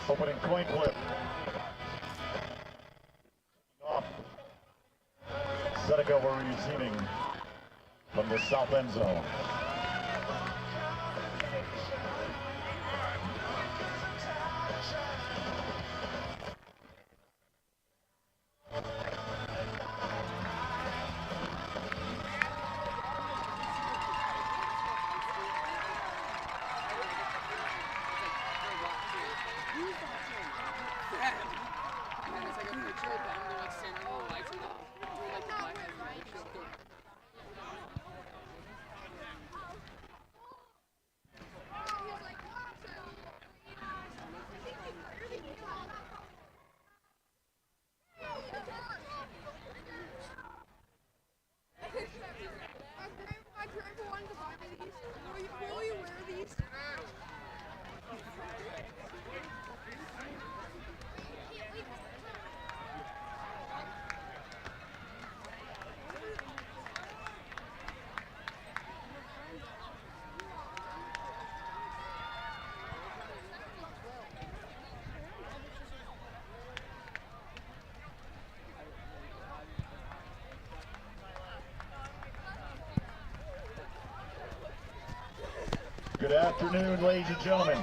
Opening coin flip. Off. Seneca were receiving from the south end zone. Good afternoon, ladies and gentlemen.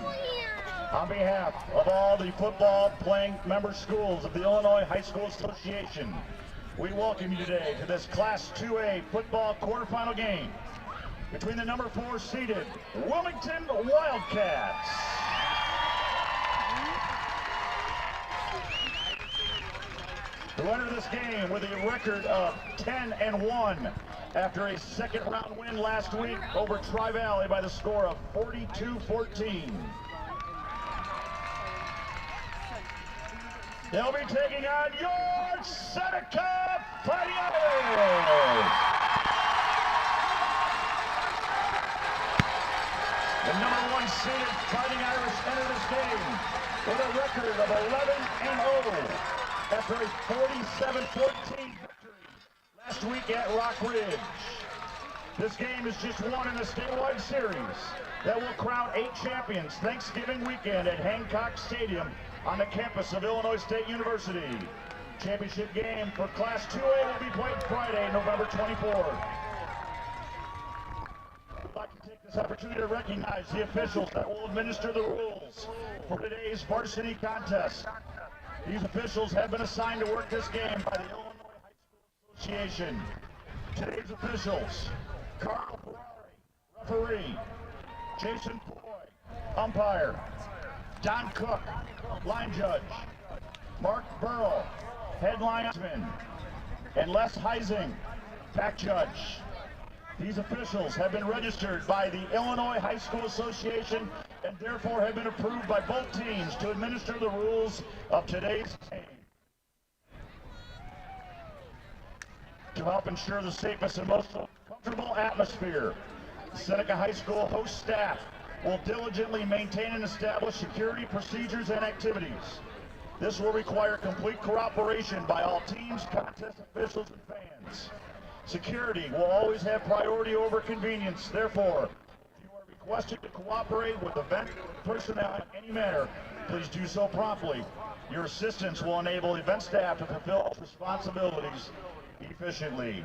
On behalf of all the football-playing member schools of the Illinois High School Association, we welcome you today to this Class 2A football quarterfinal game between the number 4 seeded Wilmington Wildcats who enter this game with a record of 10-1 after a second-round win last week over Tri-Valley by the score of 42-14. They'll be taking on your Seneca Fighting Irish. The number 1 seeded Fighting Irish enter this game with a record of 11-0 after a 47-14 victory last week at Rock Ridge. This game is just one in the statewide series that will crown 8 champions Thanksgiving weekend at Hancock Stadium on the campus of Illinois State University. Championship game for Class 2A will be played Friday, November 24th. I'd like to take this opportunity to recognize the officials that will administer the rules for today's varsity contest. These officials have been assigned to work this game by the Illinois High School Association. Today's officials: Carl Ferrari, referee; Jason Poy, umpire; Don Cook, line judge; Mark Burrow, head linesman; and Les Heising, back judge. These officials have been registered by the Illinois High School Association and therefore have been approved by both teams to administer the rules of today's game. To help ensure the safest and most comfortable atmosphere, Seneca High School host staff will diligently maintain and establish security procedures and activities. This will require complete cooperation by all teams, contest officials, and fans. Security will always have priority over convenience. Therefore, if you are requested to cooperate with event personnel in any manner, please do so promptly. Your assistance will enable event staff to fulfill its responsibilities efficiently.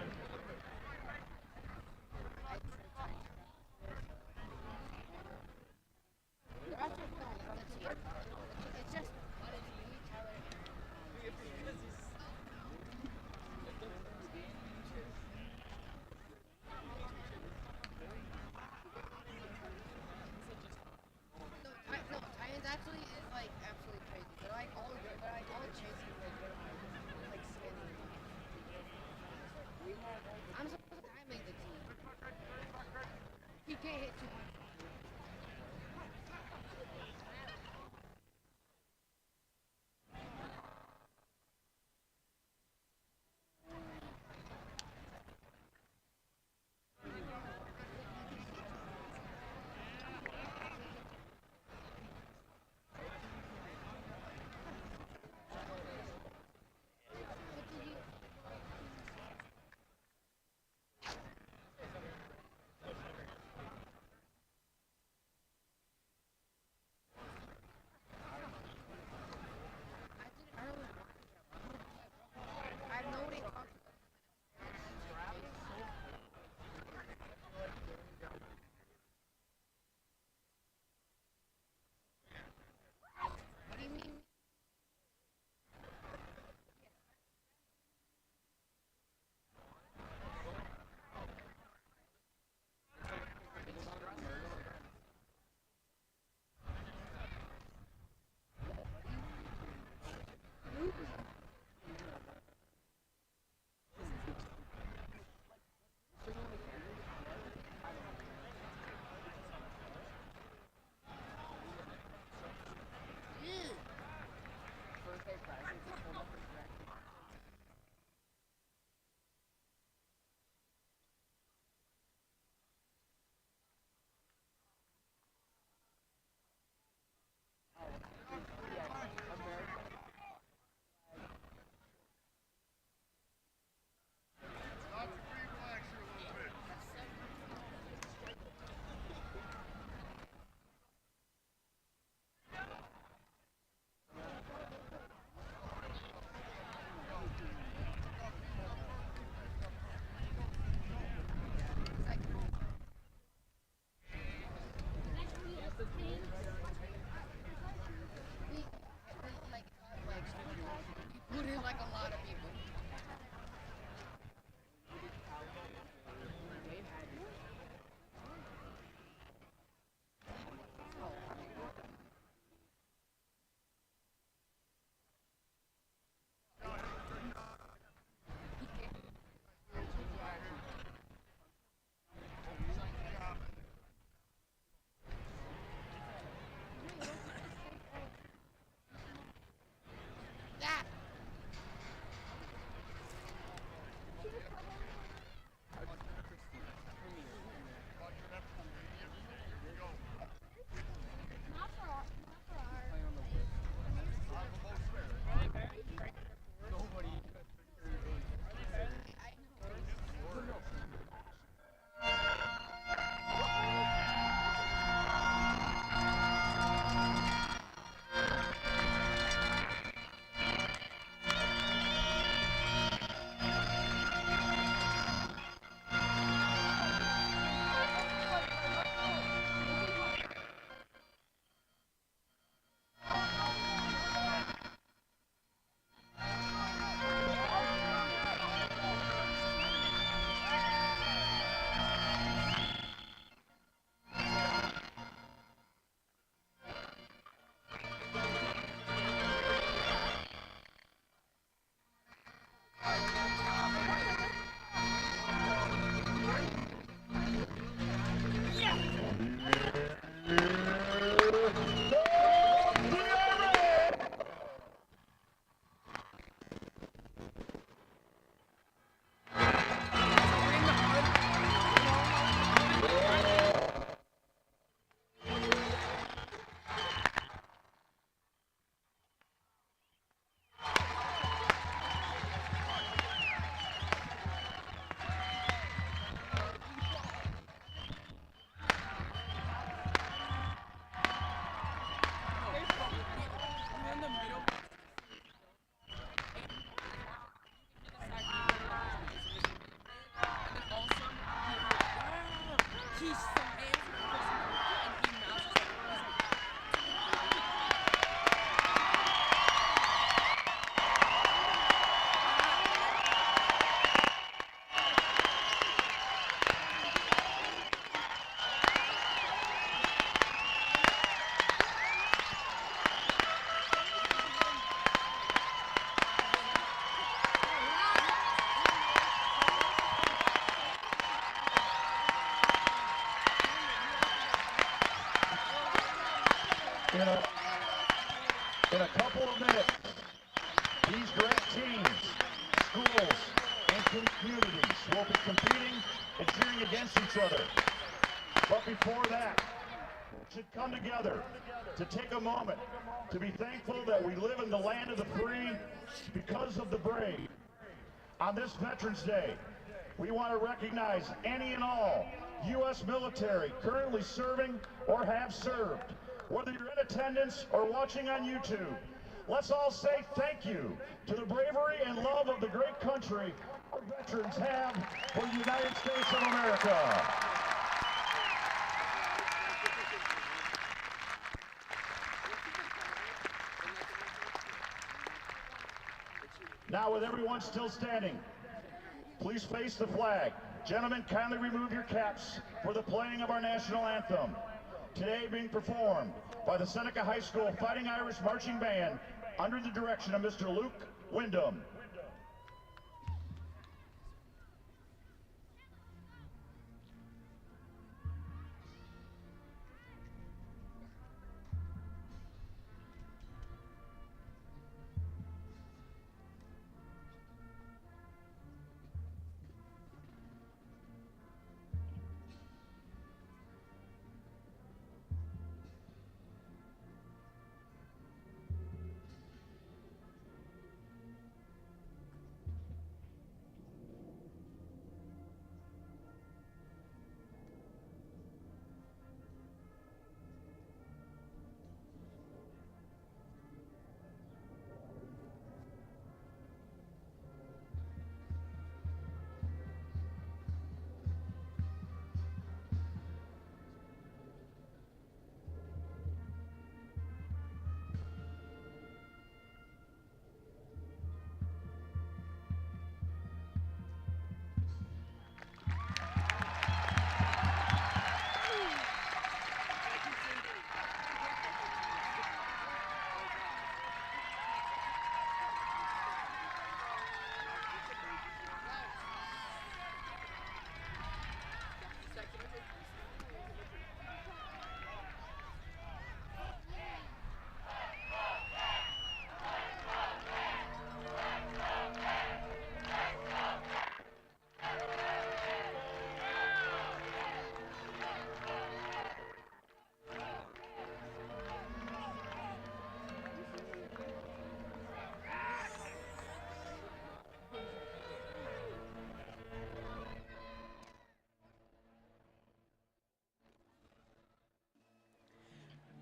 In a couple of minutes, these great teams, schools, and communities will be competing and cheering against each other. But before that, we should come together to take a moment to be thankful that we live in the land of the free because of the brave. On this Veterans Day, we want to recognize any and all U.S. military currently serving or have served. Whether you're in attendance or watching on YouTube, let's all say thank you to the bravery and love of the great country our veterans have for the United States of America. Now, with everyone still standing, please face the flag. Gentlemen, kindly remove your caps for the playing of our national anthem. Today being performed by the Seneca High School Fighting Irish Marching Band under the direction of Mr. Luke Wyndham.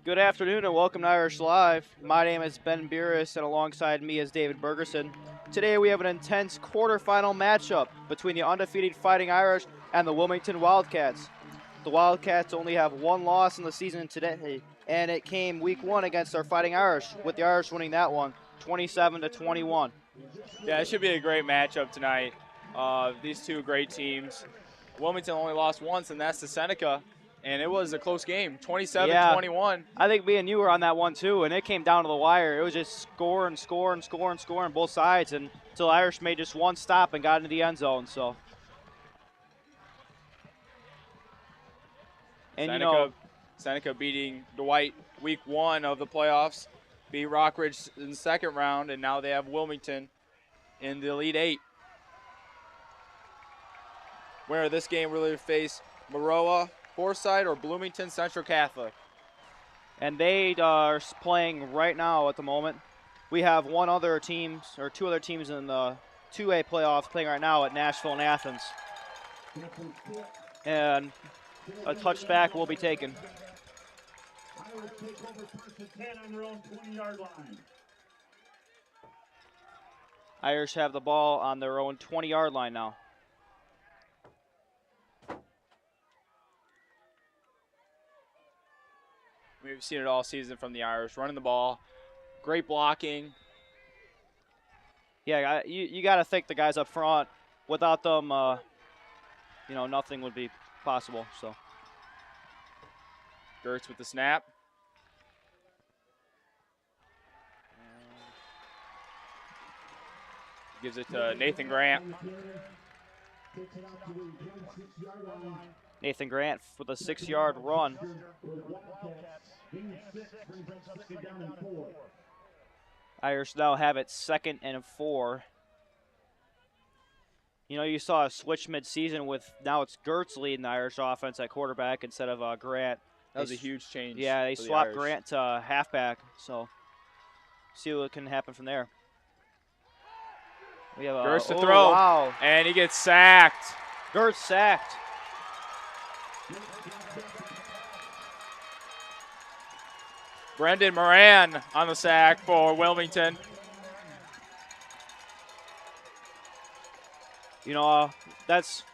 Good afternoon and welcome to Irish Live. My name is Ben Burris and alongside me is David Bergerson. Today we have an intense quarterfinal matchup between the undefeated Fighting Irish and the Wilmington Wildcats. The Wildcats only have one loss in the season today, and it came week one against our Fighting Irish, with the Irish winning that one, 27-21. Yeah, it should be a great matchup tonight. These two great teams. Wilmington only lost once, and that's to Seneca. And it was a close game, 27-21. Yeah, I think me and you were on that one too, and it came down to the wire. It was just score and score and score and score on both sides, and until Irish made just one stop and got into the end zone. So, and Seneca beating Dwight week one of the playoffs, beat Rockridge in the second round, and now they have Wilmington in the Elite Eight. Winner of this game really face Maroa, Forsyth, or Bloomington Central Catholic. And they are playing right now at the moment. We have two other teams in the 2A playoffs playing right now at Nashville and Athens. And a touchback will be taken. Irish take over first and 10 on their own 20-yard line. Irish have the ball on their own 20-yard line now. We've seen it all season from the Irish, running the ball, great blocking. Yeah, you got to thank the guys up front. Without them, nothing would be possible. So, Gertz with the snap. Gives it to Nathan Grant. Nathan Grant with a 6-yard run. Irish now have it 2nd and 4. You know, you saw a switch mid-season with now it's Gertz leading the Irish offense at quarterback instead of Grant. That was a huge change. Yeah, they for the swapped Irish. Grant to halfback, so see what can happen from there. We have Gertz to throw, wow. and he gets sacked. Gertz sacked. Brendan Moran on the sack for Wilmington. You know, that's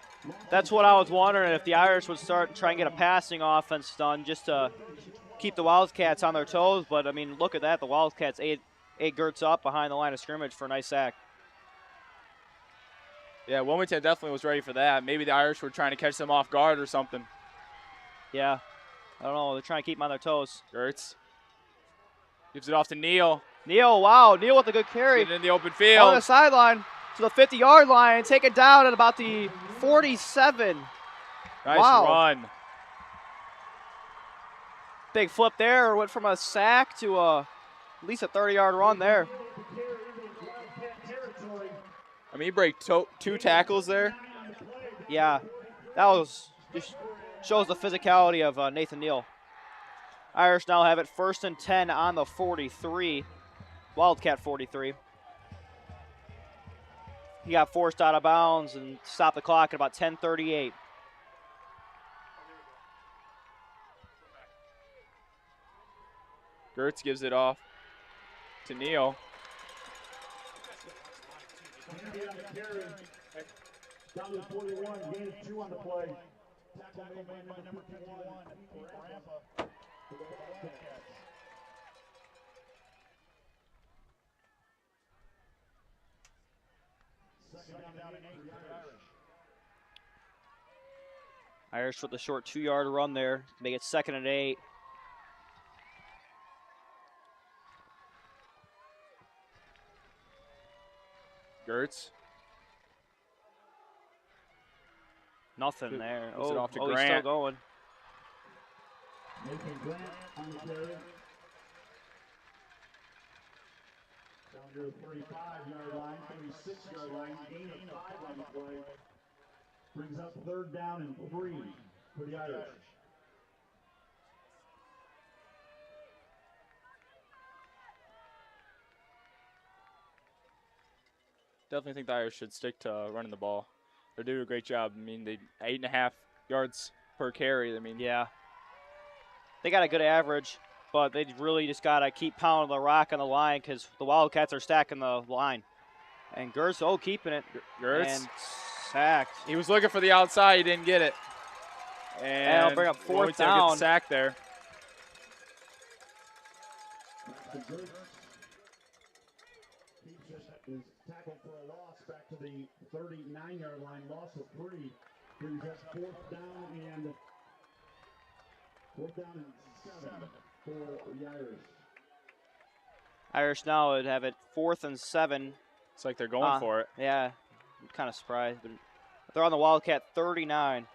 what I was wondering, if the Irish would start trying to get a passing offense done just to keep the Wildcats on their toes. But, I mean, look at that. The Wildcats ate Gertz up behind the line of scrimmage for a nice sack. Yeah, Wilmington definitely was ready for that. Maybe the Irish were trying to catch them off guard or something. Yeah. I don't know. They're trying to keep them on their toes. Gertz gives it off to Neal. Neal, wow. Neal with a good carry. Get it in the open field. On the sideline to the 50-yard line. Take it down at about the 47. Nice wow. run. Big flip there. Went from a sack to at least a 30-yard run there. I mean, he break 2 tackles there. Yeah, that was just shows the physicality of Nathan Neal. Irish now have it 1st and 10 on the 43, Wildcat 43. He got forced out of bounds and stopped the clock at about 10:38. Gertz gives it off to Neal. Down to 41, gain of 2 on the play. Tackle made by number 51 for Grandpa. Second down and 8 for the Irish. Irish with the short 2-yard run there. Make it 2nd and 8. Gertz. Nothing there. Gives it off to He's still Grant. going. Nathan Grant on the carry. Down to the 35-yard line, 36-yard line, gain of 5 on the play. Brings up 3rd down and 3 for the Irish. Definitely think the Irish should stick to running the ball. They're doing a great job. I mean, they 8.5 yards per carry. I mean, Yeah. They got a good average, but they really just got to keep pounding the rock on the line because the Wildcats are stacking the line. And Gertz, keeping it. Gertz. And sacked. He was looking for the outside. He didn't get it. And it'll bring up 4th Wilmington down. gets sacked there. Is tackled for a loss back to the 39-yard line. Loss of 3. Brings us 4th down and 7 for the Irish. Irish now would have it 4th and 7. It's like they're going for it. Yeah, I'm kind of surprised, but they're on the Wildcat 39.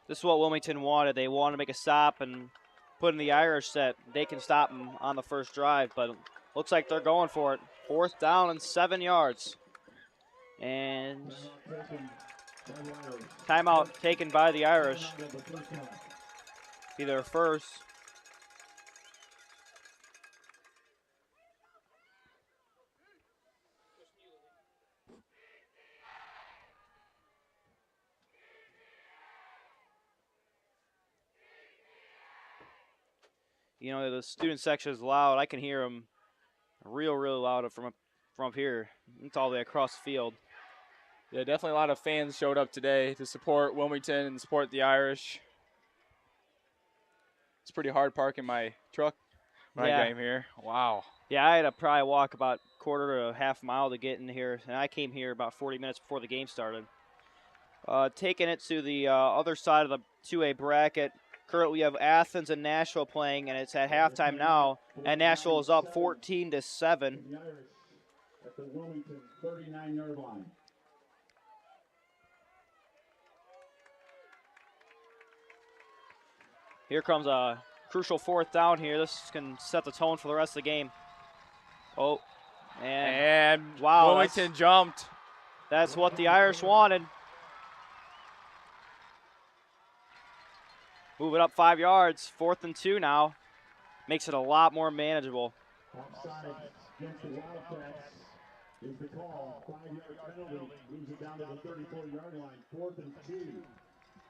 This is what Wilmington wanted. They wanted to make a stop and put in the Irish that they can stop them on the first drive, but looks like they're going for it. 4th down and 7 yards. And timeout taken by the Irish. Be their first. You know, the student section is loud. I can hear them real loud from up here. It's all the way across the field. Yeah, definitely a lot of fans showed up today to support Wilmington and support the Irish. It's pretty hard parking my truck when I came here. Wow. Yeah, I had to probably walk about quarter to a half mile to get in here, and I came here about 40 minutes before the game started. Taking it to the other side of the 2A bracket. Currently, we have Athens and Nashville playing, and it's at halftime now, and Nashville is up 14-7. At the Wilmington 39-yard line. Here comes a Crucial 4th down here. This can set the tone for the rest of the game. Oh, and wow, Wilmington jumped. That's what the Irish wanted. Move it up 5 yards. 4th and 2 now. Makes it a lot more manageable. Offside against the Wildcats is the call. 5-yard penalty. Moves it down to the 34-yard line. 4th and 2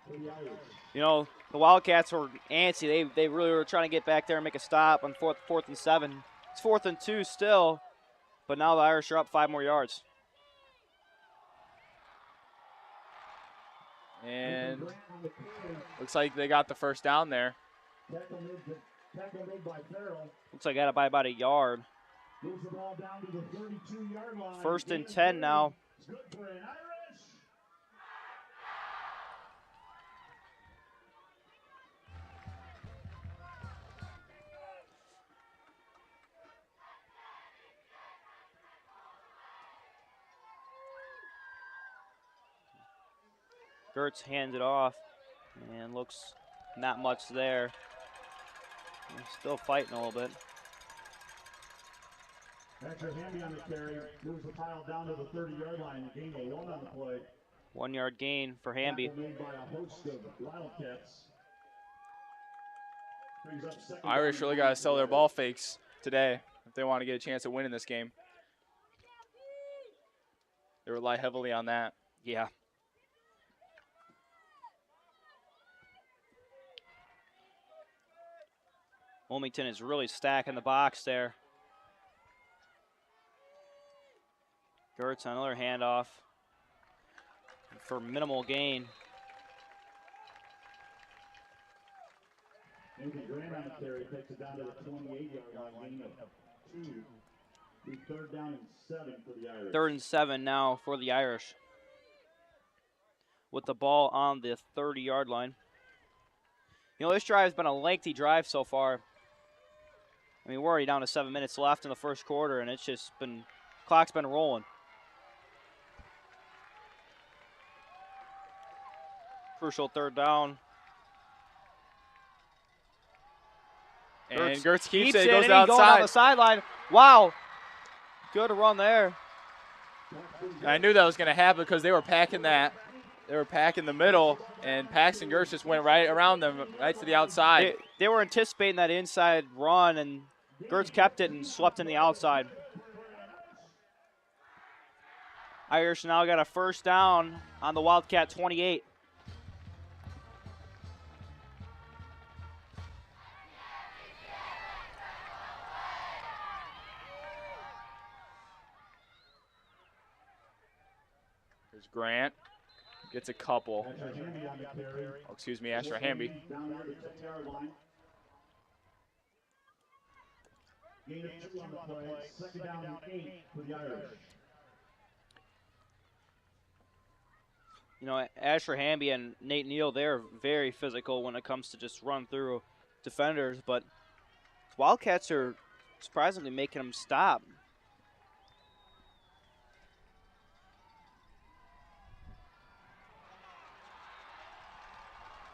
for the Irish. You know, the Wildcats were antsy. They really were trying to get back there and make a stop on 4th and 7. It's 4th and 2 still, but now the Irish are up 5 more yards. And looks like they got the first down there. Looks like I got it by about a yard. Moves the ball down to the 32-yard line. 1st and 10 now. It's good for an Irish. Gertz hands it off, and looks not much there. He's still fighting a little bit. After Hamby on the carry, moves the pile down to the 30-yard line. Gain of 1 on the play. 1 yard gain for Hamby. Made by a host of Wildcats. Brings up second Irish down. really got to sell their ball fakes today if they want to get a chance at winning this game. They rely heavily on that. Yeah. Wilmington is really stacking the box there. Gertz on another handoff for minimal gain. Nathan Grant on the carry takes it down to the 28-yard line. Gain of 2. The 3rd down and 7 for the Irish. 3rd and 7 now for the Irish. With the ball on the 30-yard line. You know, this drive has been a lengthy drive so far. I mean, we're already down to 7 minutes left in the first quarter, and it's just been, clock's been rolling. Crucial 3rd down. And Gertz keeps it, it, goes and he going down outside. the sideline. Wow, good run there. I knew that was going to happen because they were packing that. They were packing the middle, and Paxton Gertz just went right around them, right to the outside. They were anticipating that inside run, and Gertz kept it and swept in the outside. Irish now got a 1st down on the Wildcat 28. There's Grant. Gets a couple. Oh, excuse me, Asher Hamby. Down there to the 10-yard line. Gain of 2 on the play. 2nd down and 8 for the Irish. You know, Asher Hamby and Nate Neal, they're very physical when it comes to just run through defenders, but Wildcats are surprisingly making them stop.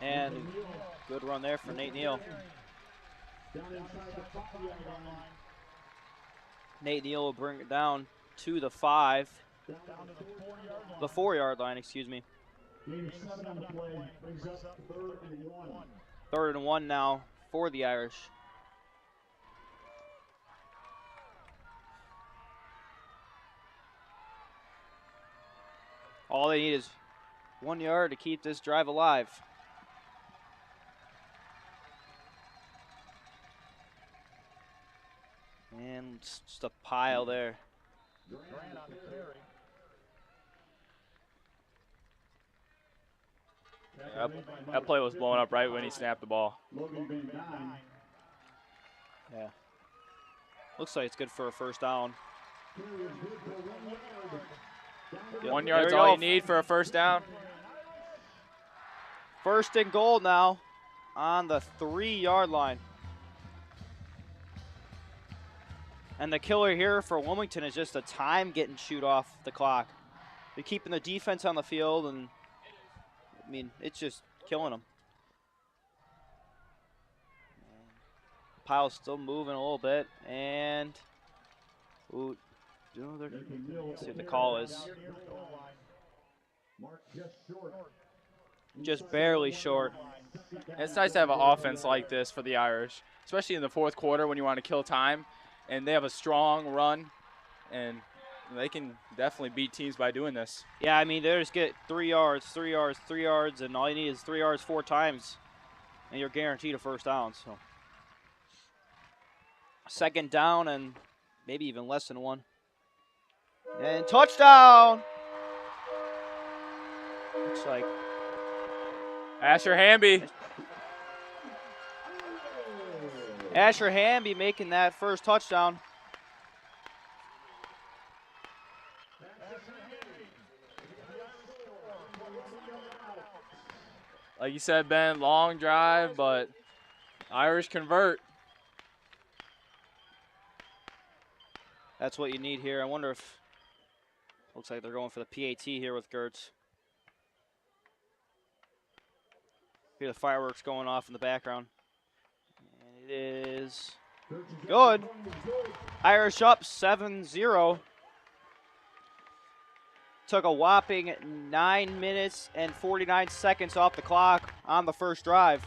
And good run there for Nate Neal. Nate Neal will bring it down to the 5. The 4-yard line, excuse me. 7 on the play. Brings up 3rd and 1. 3rd and 1 now for the Irish. All they need is 1 yard to keep this drive alive. And just a pile there. That play was blown up right when he snapped the ball. Yeah. Looks like it's good for a 1st down. 1 yard's There we all go. you need for a 1st down. 1st and goal now on the 3-yard line. And the killer here for Wilmington is just the time getting chewed off the clock. They're keeping the defense on the field, and I mean, it's just killing them. pile's still moving a little bit, and ooh, let's see what the call is. Just barely short. It's nice to have an offense like this for the Irish, especially in the fourth quarter when you want to kill time, and they have a strong run, and they can definitely beat teams by doing this. Yeah, I mean, they just get 3 yards, 3 yards, 3 yards, and all you need is 3 yards 4 times, and you're guaranteed a first down. So, second down and maybe even less than 1. And touchdown! Looks like Asher Hamby. Asher Hamby making that first touchdown. Like you said, Ben, long drive, but Irish convert. That's what you need here. I wonder if, looks like they're going for the PAT here with Gertz. Hear the fireworks going off in the background. And it is good. Irish up 7-0. Took a whopping 9 minutes and 49 seconds off the clock on the first drive.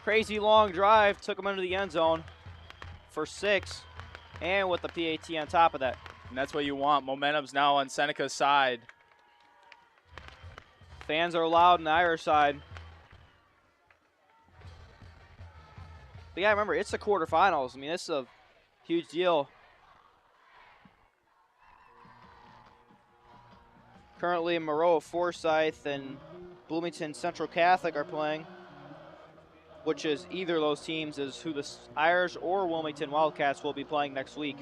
Crazy long drive, took them into the end zone for 6, and with the PAT on top of that. And that's what you want. Momentum's now on Seneca's side. Fans are loud on the Irish side. But yeah, remember, it's the quarterfinals. I mean, this is a huge deal. Currently, Moreau, Forsyth, and Bloomington Central Catholic are playing, which is either of those teams is who the Irish or Wilmington Wildcats will be playing next week.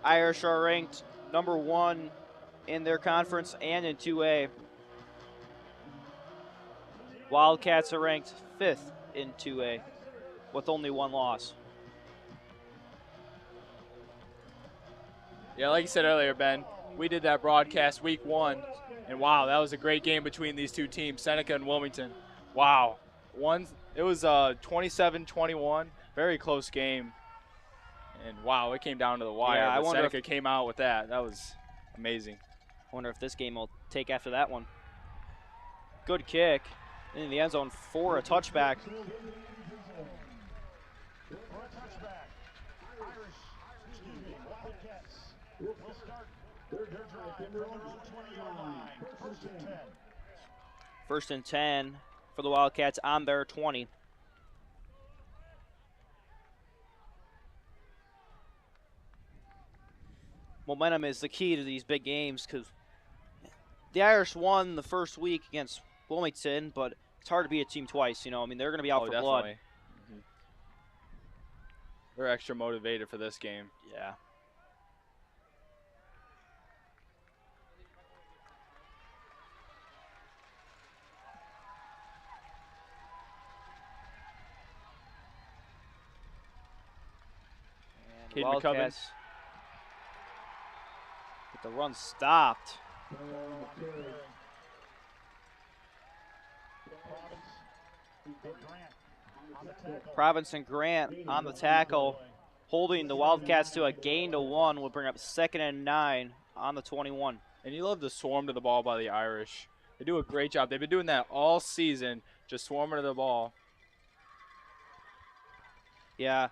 Irish are ranked number 1 in their conference and in 2A. Wildcats are ranked 5th in 2A with only 1 loss. Yeah, like you said earlier, Ben, we did that broadcast week 1, and wow, that was a great game between these two teams, Seneca and Wilmington. Wow. It was 27-21, very close game. And wow, it came down to the wire. Yeah, but Seneca came out with that. That was amazing. I wonder if this game will take after that one. Good kick in the end zone for a touchback. First and 10 for the Wildcats on their 20. Momentum is the key to these big games because the Irish won the first week against Wilmington, but it's hard to beat a team twice. You know, I mean, they're going to be out for blood. Mm-hmm. They're extra motivated for this game. Yeah. Kid Wildcats get the run stopped. Province and Grant on the tackle, holding the Wildcats to a gain to 1 will bring up 2nd and 9 on the 21. And you love the swarm to the ball by the Irish. They do a great job. They've been doing that all season, just swarming to the ball. Yeah.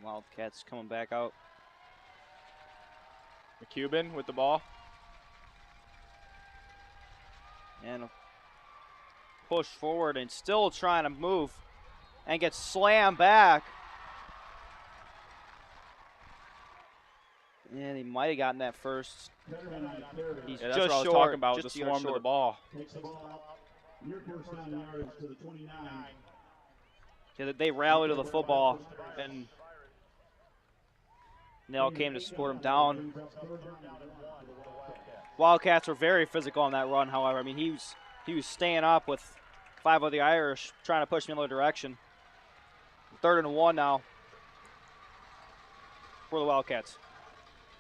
Wildcats coming back out. McCubbin with the ball. And a push forward and still trying to move and get slammed back. And he might have gotten that first. He's Yeah, that's just what I was short, talking about with the just a yard swarm to the short. ball. Yeah, they rallied to the football and they all came to support him down. Wildcats were very physical on that run, however. I mean, he was staying up with 5 of the Irish trying to push him in the other direction. 3rd and 1 now for the Wildcats.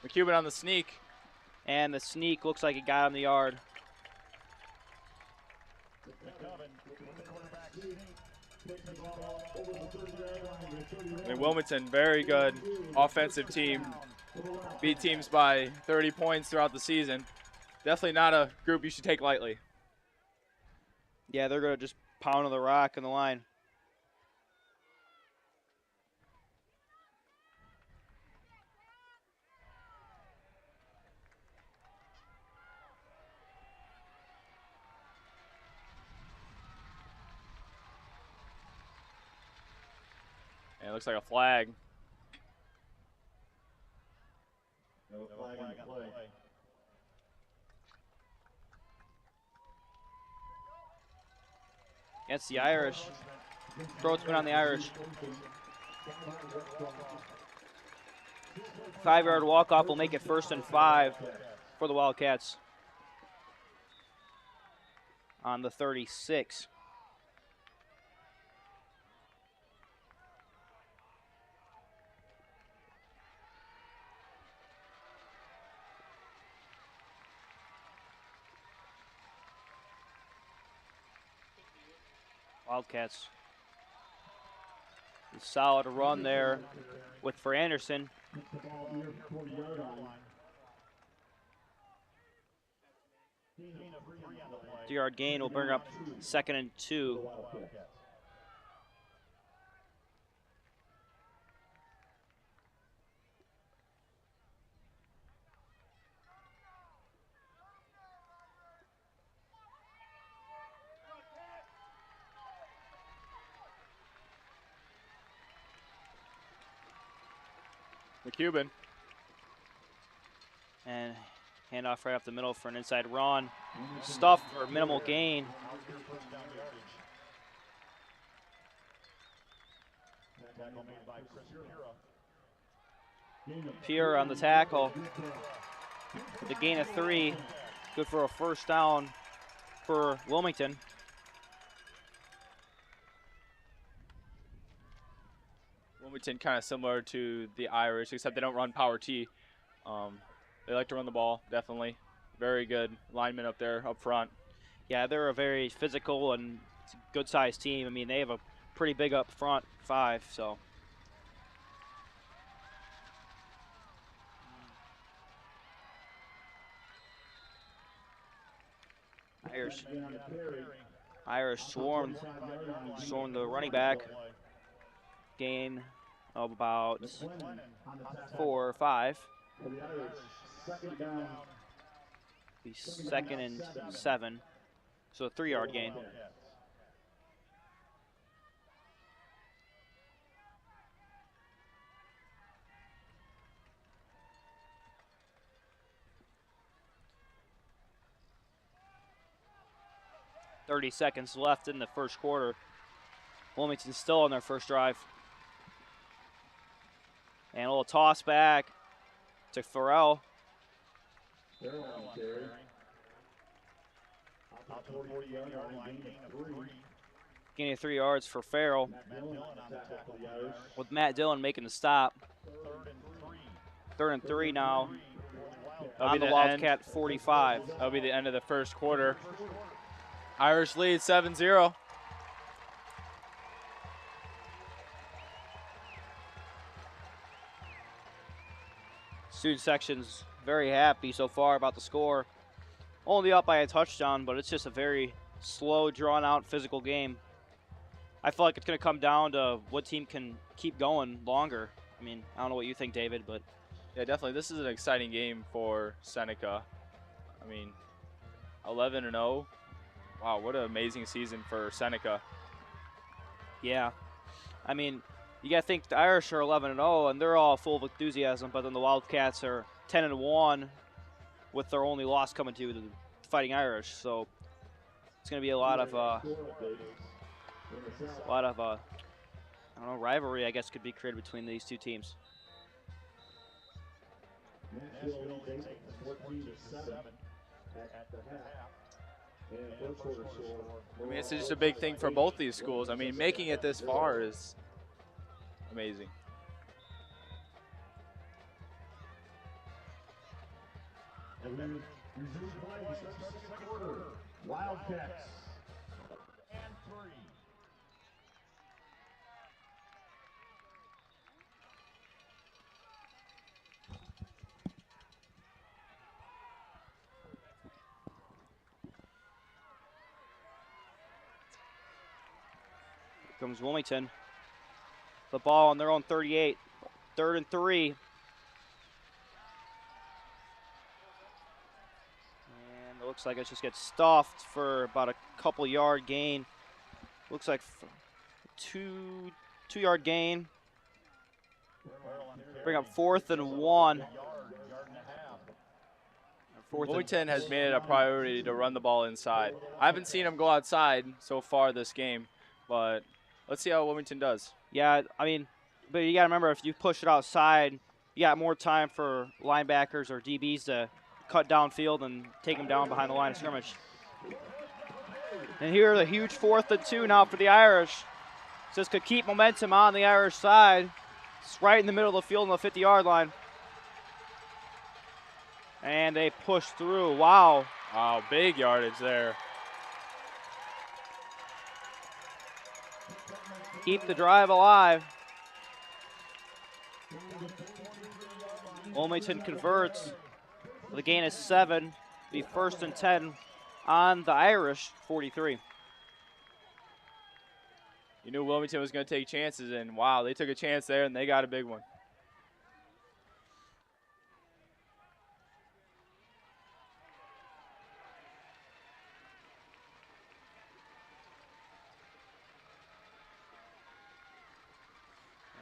McCubbin on the sneak. And the sneak looks like it got him the yard. And Wilmington, very good offensive team. Beat teams by 30 points throughout the season. Definitely not a group you should take lightly. Yeah, they're going to just pound on the rock in the line. And it looks like a flag. No flag on the play. Against the Irish. Throat's been on the Irish. 5-yard walk-off will make it 1st and 5 for the Wildcats on the 36. Wildcats. A solid run there for Anderson. 3-yard gain will bring up 2nd and 2. McCubbin. And handoff right up the middle for an inside run. Stuff for minimal gain. Pierre on the tackle. The gain of 3. Good for a 1st down for Wilmington. Wilmington kind of similar to the Irish, except they don't run power T. They like to run the ball, definitely. Very good linemen up there, up front. Yeah, they're a very physical and good-sized team. I mean, they have a pretty big up front 5, so. Irish swarmed the running back. Gain of about 4 or 5. Be 2nd and 7. So a 3-yard gain. .30 seconds left in the 1st quarter. Wilmington's still on their 1st drive. And a little toss back to Farrell. Gain of 3 yards for Farrell. With Matt Dillon making the stop. 3rd and 3 now. On the Wildcat 45. That'll be the end of the 1st quarter. Irish lead 7-0. Student section's very happy so far about the score. Only up by a touchdown, but it's just a very slow, drawn-out, physical game. I feel like it's going to come down to what team can keep going longer. I mean, I don't know what you think, David, but... Yeah, definitely. This is an exciting game for Seneca. I mean, 11-0. Wow, what an amazing season for Seneca. Yeah. I mean, you got to think the Irish are 11-0, and they're all full of enthusiasm, but then the Wildcats are 10-1 with their only loss coming to the Fighting Irish. So it's going to be a lot of I don't know, rivalry, I guess, could be created between these two teams. I mean, it's just a big thing for both these schools. I mean, making it this far is amazing. And we resume play, second quarter. Wildcats. And 3. Here comes Wilmington. The ball on their own 38. 3rd and 3. And it looks like it just gets stuffed for about a couple yard gain. Looks like 2-yard gain. Bring up 4th and 1. Wilmington has made it a priority to run the ball inside. I haven't seen them go outside so far this game, but let's see how Wilmington does. Yeah, I mean, but you got to remember, if you push it outside, you got more time for linebackers or DBs to cut downfield and take them down behind the line of scrimmage. And here, the huge 4th and 2 now for the Irish. This could keep momentum on the Irish side. It's right in the middle of the field on the 50-yard line. And they push through. Wow. Wow, big yardage there. Keep the drive alive. Wilmington converts. The gain is 7. Be 1st and 10 on the Irish 43. You knew Wilmington was going to take chances, and wow, they took a chance there, and they got a big one.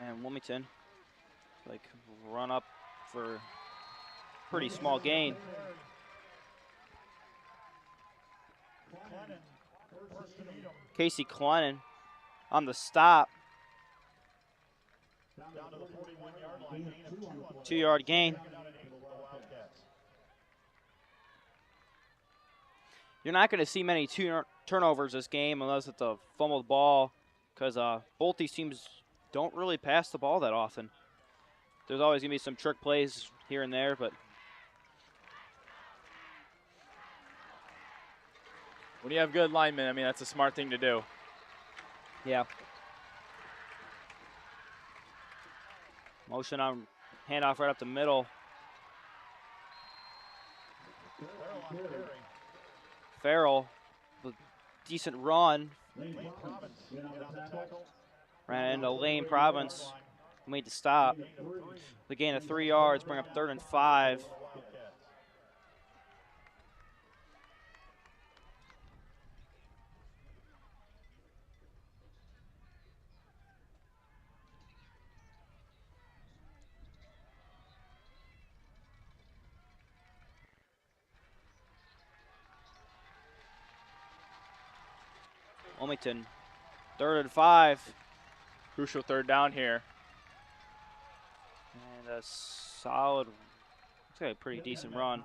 And Wilmington, like, run up for pretty small gain. Casey Clennon on the stop. 2-yard gain. You're not going to see many turnovers this game unless it's a fumbled ball, because both these teams don't really pass the ball that often. There's always going to be some trick plays here and there, but when you have good linemen, I mean, that's a smart thing to do. yeah. Motion on handoff right up the middle. Farrell, with decent run. Ran into Lane Province, made the stop. The gain of 3 yards, bring up 3rd and 5. Wilmington, 3rd and 5. Crucial 3rd down here. And a solid, looks like a pretty decent run.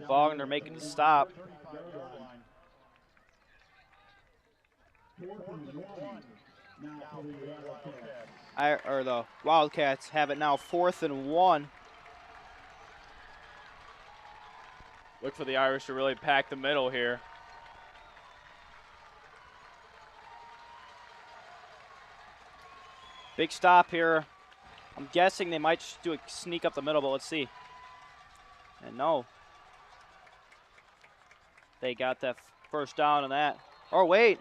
Wagner making the stop. The Wildcats have it now 4th and 1. Look for the Irish to really pack the middle here. Big stop here. I'm guessing they might just do a sneak up the middle, but let's see. And no. They got that first down on that. Oh, wait.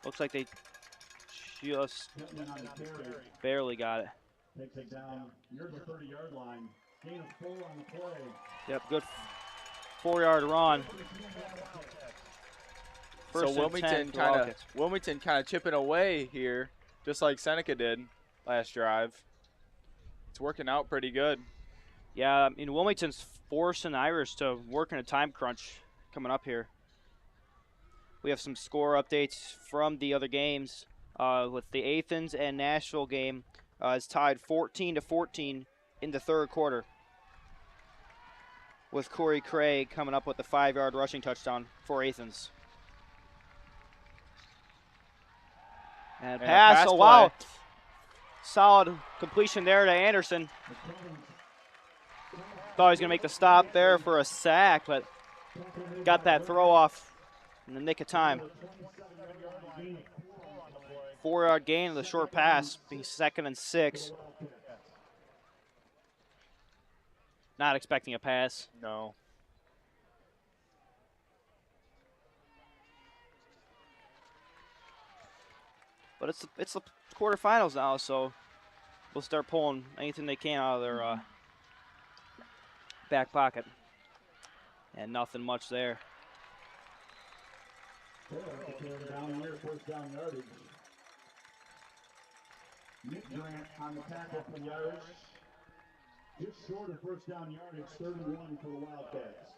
Looks like they just barely got it. Takes it down near the 30-yard line. Gain of 4 on the play. Yep, good 4-yard run. So Wilmington kind of chipping away here, just like Seneca did last drive. It's working out pretty good. Yeah, I mean, Wilmington's forcing the Irish to work in a time crunch coming up here. We have some score updates from the other games. With the Athens and Nashville game, it's tied 14-14 in the 3rd quarter. with Corey Craig coming up with the 5-yard rushing touchdown for Athens. And pass, oh wow. Play. Solid completion there to Anderson. Thought he was going to make the stop there for a sack, but got that throw off in the nick of time. 4-yard gain of the short pass, be 2nd and 6. Not expecting a pass. No. But it's the quarterfinals now, so we'll start pulling anything they can out of their back pocket. And nothing much there. Nick Grant on the tackle for the Irish. Just short of first down yardage, 31 for the Wildcats.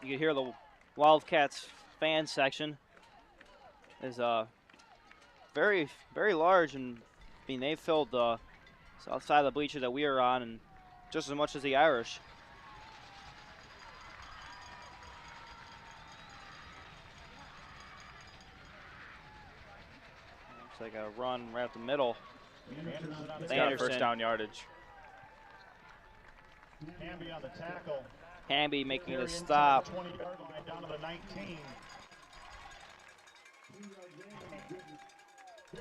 You can hear the Wildcats fan section is very, very large, and I mean they filled the south side of the bleachers that we are on, and just as much as the Irish. Looks like a run right up the middle. It's got first down yardage. Hamby on the tackle. Hamby making the stop. 20-yard line down to the 19.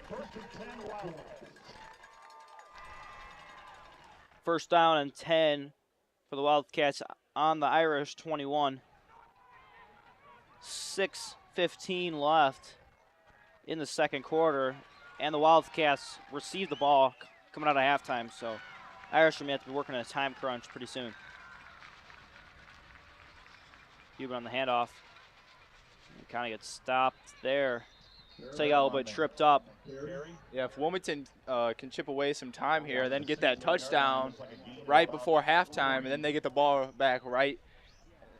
First and 10 Wildcats. First down and 10 for the Wildcats on the Irish 21. 6:15 left in the second quarter, and the Wildcats receive the ball coming out of halftime, so Irish may have to be working on a time crunch pretty soon. Cuban on the handoff. Kind of gets stopped there. So he got a little bit tripped up. Yeah, if Wilmington can chip away some time here, then get that touchdown right before halftime, and then they get the ball back right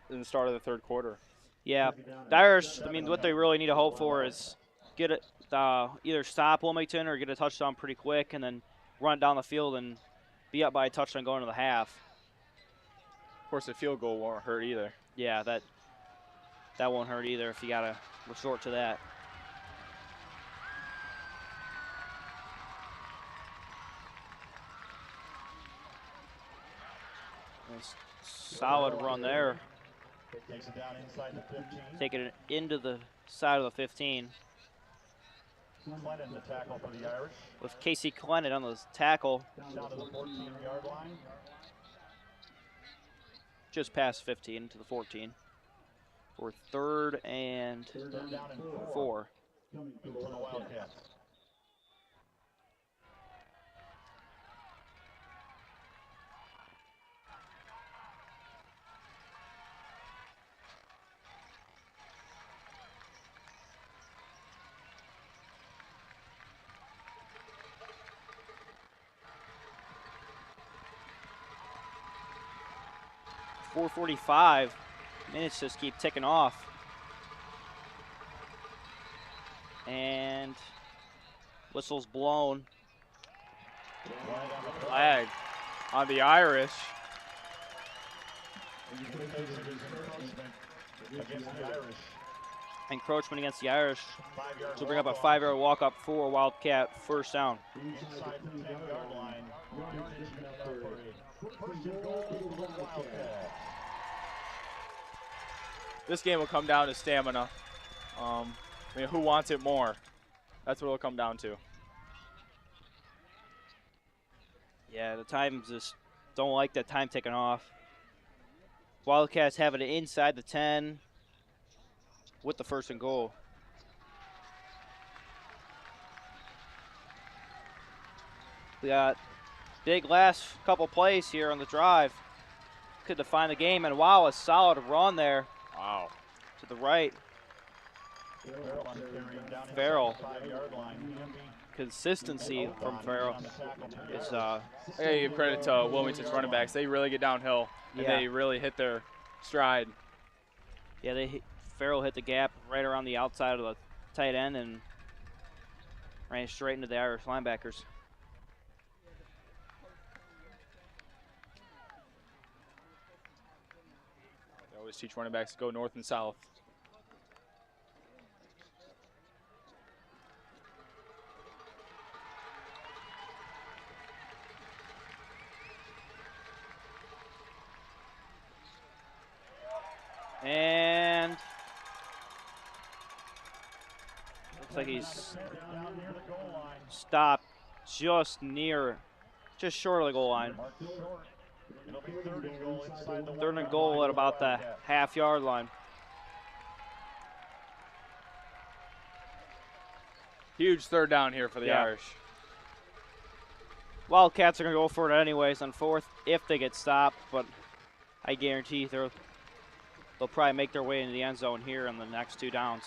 in the start of the third quarter. Yeah, the Irish, I mean, what they really need to hope for is get it, either stop Wilmington or get a touchdown pretty quick and then run it down the field and be up by a touchdown going to the half. Of course, a field goal won't hurt either. Yeah, that won't hurt either if you got to resort to that. Nice solid run there. Takes it down inside the 15. Taking it into the side of the 15. Clinton the tackle for the Irish. With Casey Clinton on the tackle. Down to the 14-yard line. Just past 15 to the 14. For third and Down and 4. For the Wildcats. .445. Minutes just keep ticking off. And whistle's blown. Flag on the Irish. Encroachment against the Irish. So bring up a 5-yard walk-up for Wildcat first down. Inside the 10-yard line. First and goal for the Wildcats. This game will come down to stamina. I mean, who wants it more? That's what it'll come down to. Yeah, the times just don't like that time ticking off. Wildcats have it inside the 10 with the first and goal. We got big last couple plays here on the drive. Could define the game, and wow, a solid run there. Wow. To the right. Farrell. Consistency from Farrell is I gotta give credit to Wilmington's running backs. They really get downhill and Yeah. they really hit their stride. yeah, they Farrell hit the gap right around the outside of the tight end and ran straight into the Irish linebackers. They always teach running backs to go north and south. And looks like he's stopped just short of the goal line. Third and goal at about the half-yard line. Huge third down here for the Irish. Wildcats are going to go for it anyways on fourth if they get stopped, but I guarantee they'll probably make their way into the end zone here on the next 2 downs.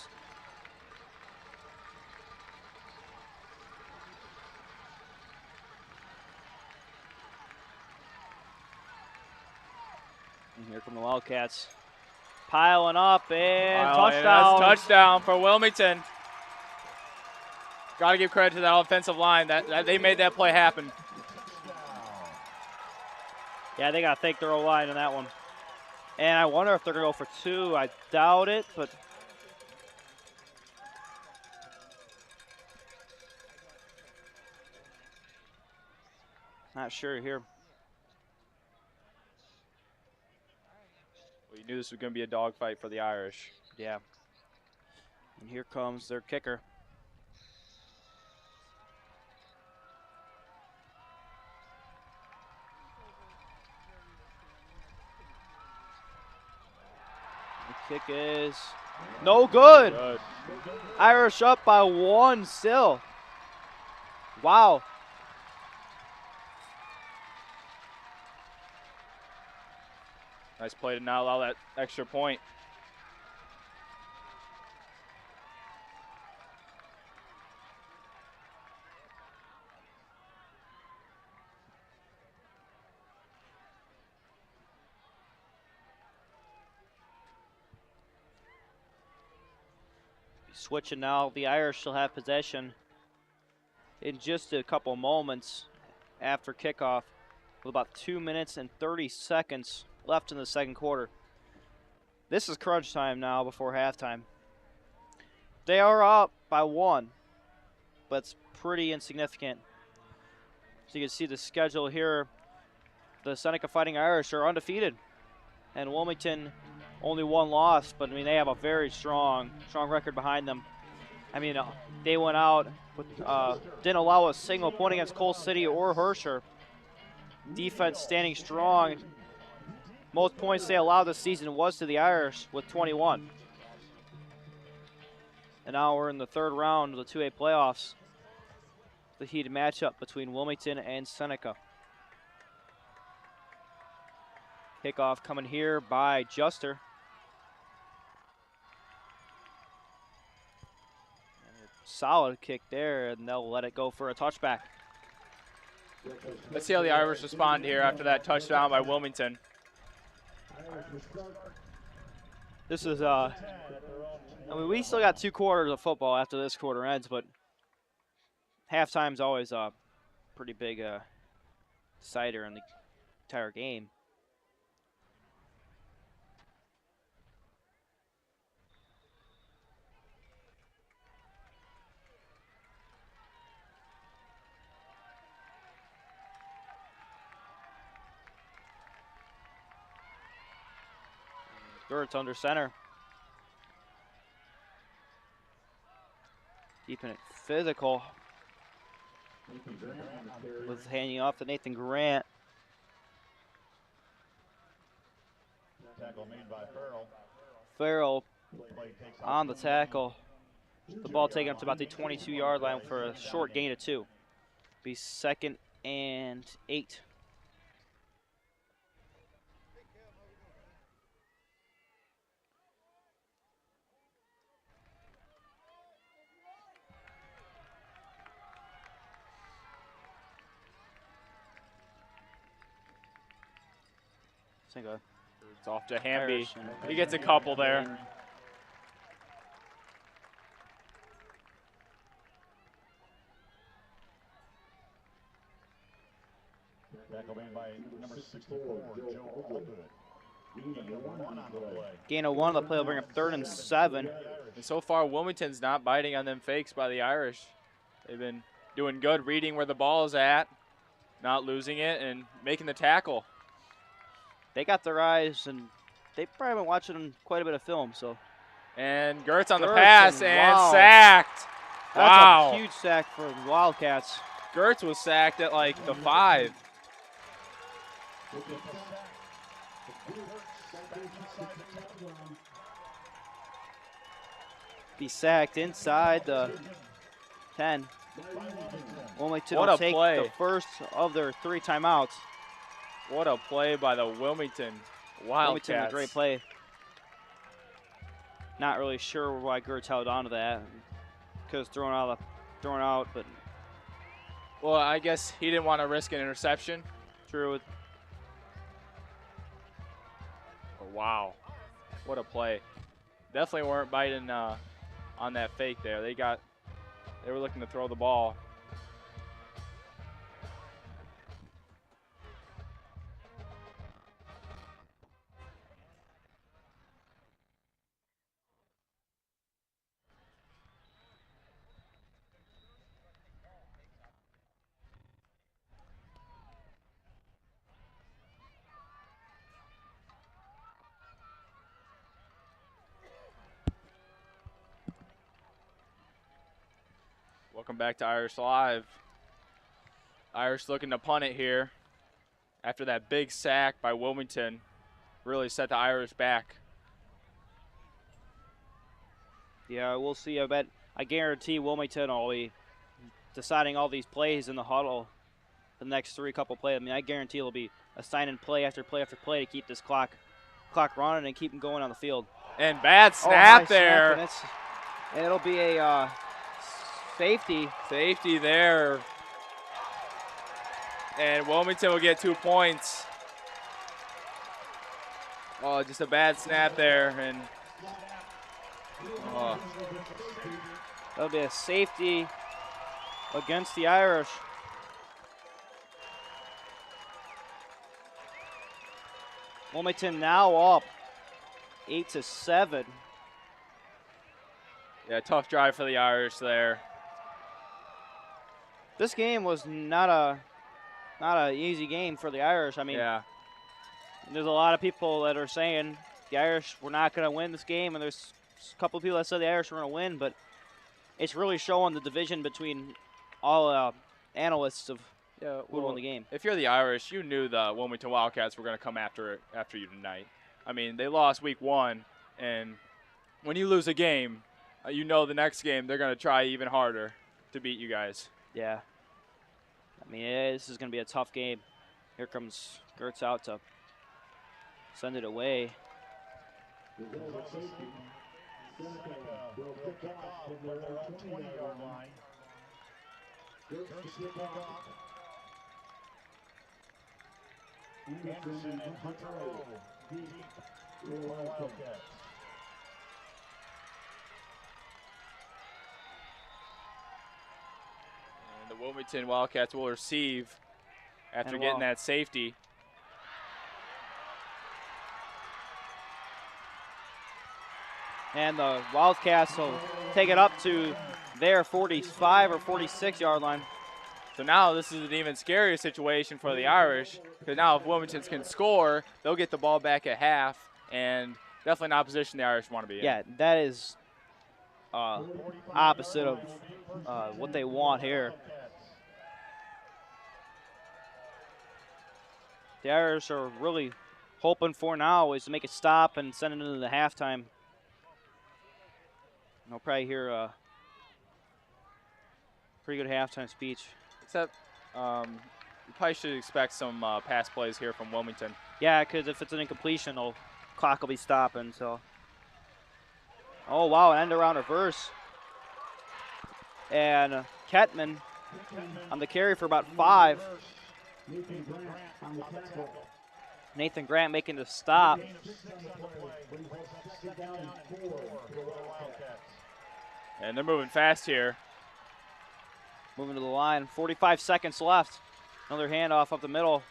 And here come the Wildcats. Piling up and touchdown. That's touchdown for Wilmington. Got to give credit to that offensive line. That they made that play happen. Yeah, they got to thank their O-line on that one. And I wonder if they're going to go for 2. I doubt it, but not sure here. Well, you knew this was going to be a dogfight for the Irish. Yeah. And here comes their kicker. The kick is no good. Irish up by 1 still. Wow. Nice play to not allow that extra point. Switching now, the Irish will have possession in just a couple moments after kickoff with about 2 minutes and 30 seconds left in the second quarter. This is crunch time now before halftime. They are up by 1, but it's pretty insignificant. So you can see the schedule here. The Seneca Fighting Irish are undefeated, and Wilmington only 1 loss, but I mean they have a very strong record behind them. I mean they went out with didn't allow a single point against Coal City or Herscher. Defense standing strong. Most points they allowed this season was to the Irish with 21. And now we're in the 3rd round of the 2A playoffs. The heated matchup between Wilmington and Seneca. Kickoff coming here by Juster. Solid kick there, and they'll let it go for a touchback. Let's see how the Irish respond here after that touchdown by Wilmington. This is, I mean, we still got 2 quarters of football after this quarter ends, but halftime's always a pretty big decider in the entire game. Gertz under center. Keeping it physical. With handing off to Nathan Grant. Tackle made by Farrell. Farrell on the tackle. The ball taken up to about the 22-yard line for a short gain of 2. Be 2nd and 8. It's off to Hamby. He gets a couple there. Tackle made by number 64, Joe Allgood. Gain of 1 on the play. Gain of 1 on the play will bring up 3rd and 7. And so far, Wilmington's not biting on them fakes by the Irish. They've been doing good, reading where the ball is at, not losing it, and making the tackle. They got their eyes, and they've probably been watching quite a bit of film. So. And Gertz on the Gertz, pass and wow. sacked. That's Wow. a huge sack for the Wildcats. Gertz was sacked at like the 5. Be sacked inside the 10. Wilmington What will a take play. the first of their 3 timeouts. What a play by the Wilmington Wildcats. Wilmington, a great play. Not really sure why Gertz held on to that. Because thrown out, but Well, I guess he didn't want to risk an interception. true. Oh, wow. What a play. Definitely weren't biting on that fake there. They were looking to throw the ball. Welcome back to Irish Live. Irish looking to punt it here after that big sack by Wilmington. Really set the Irish back. Yeah, we'll see. I guarantee Wilmington will be deciding all these plays in the huddle the next 3 couple plays. I mean, I guarantee it'll be assigning play after play after play to keep this clock running and keep them going on the field. And bad Nice snap there. snap, and it'll be a safety. Safety there. And Wilmington will get 2 points. Oh, just a bad snap there. And oh. That'll be a safety against the Irish. Wilmington now up 8-7. Yeah, tough drive for the Irish there. This game was not a easy game for the Irish. I mean, Yeah. there's a lot of people that are saying the Irish were not going to win this game, and there's a couple of people that said the Irish were going to win, but it's really showing the division between all analysts of Yeah, who won the game. If you're the Irish, you knew the Wilmington Wildcats were going to come after you tonight. I mean, they lost week 1, and when you lose a game, you know the next game they're going to try even harder to beat you guys. Yeah. I mean, this is going to be a tough game. Here comes Gertz out to send it away. Anderson and Hunter Wildcats. And the Wilmington Wildcats will receive after And getting that safety. And the Wildcats will take it up to their 45 or 46-yard line. So now this is an even scarier situation for the Irish, because now if Wilmington can score, they'll get the ball back at half, and definitely not a position the Irish want to be in. Yeah, that is opposite of what they want here. The Irish are really hoping for now is to make it stop and send it into the halftime. I'll probably hear a pretty good halftime speech. Except you probably should expect some pass plays here from Wilmington. Yeah, because if it's an incompletion, the clock will be stopping. So, oh wow, an end around reverse, and Ketman on the carry for about 5. Nathan Grant making the stop. And they're moving fast here. Moving to the line, 45 seconds left. Another handoff up the middle.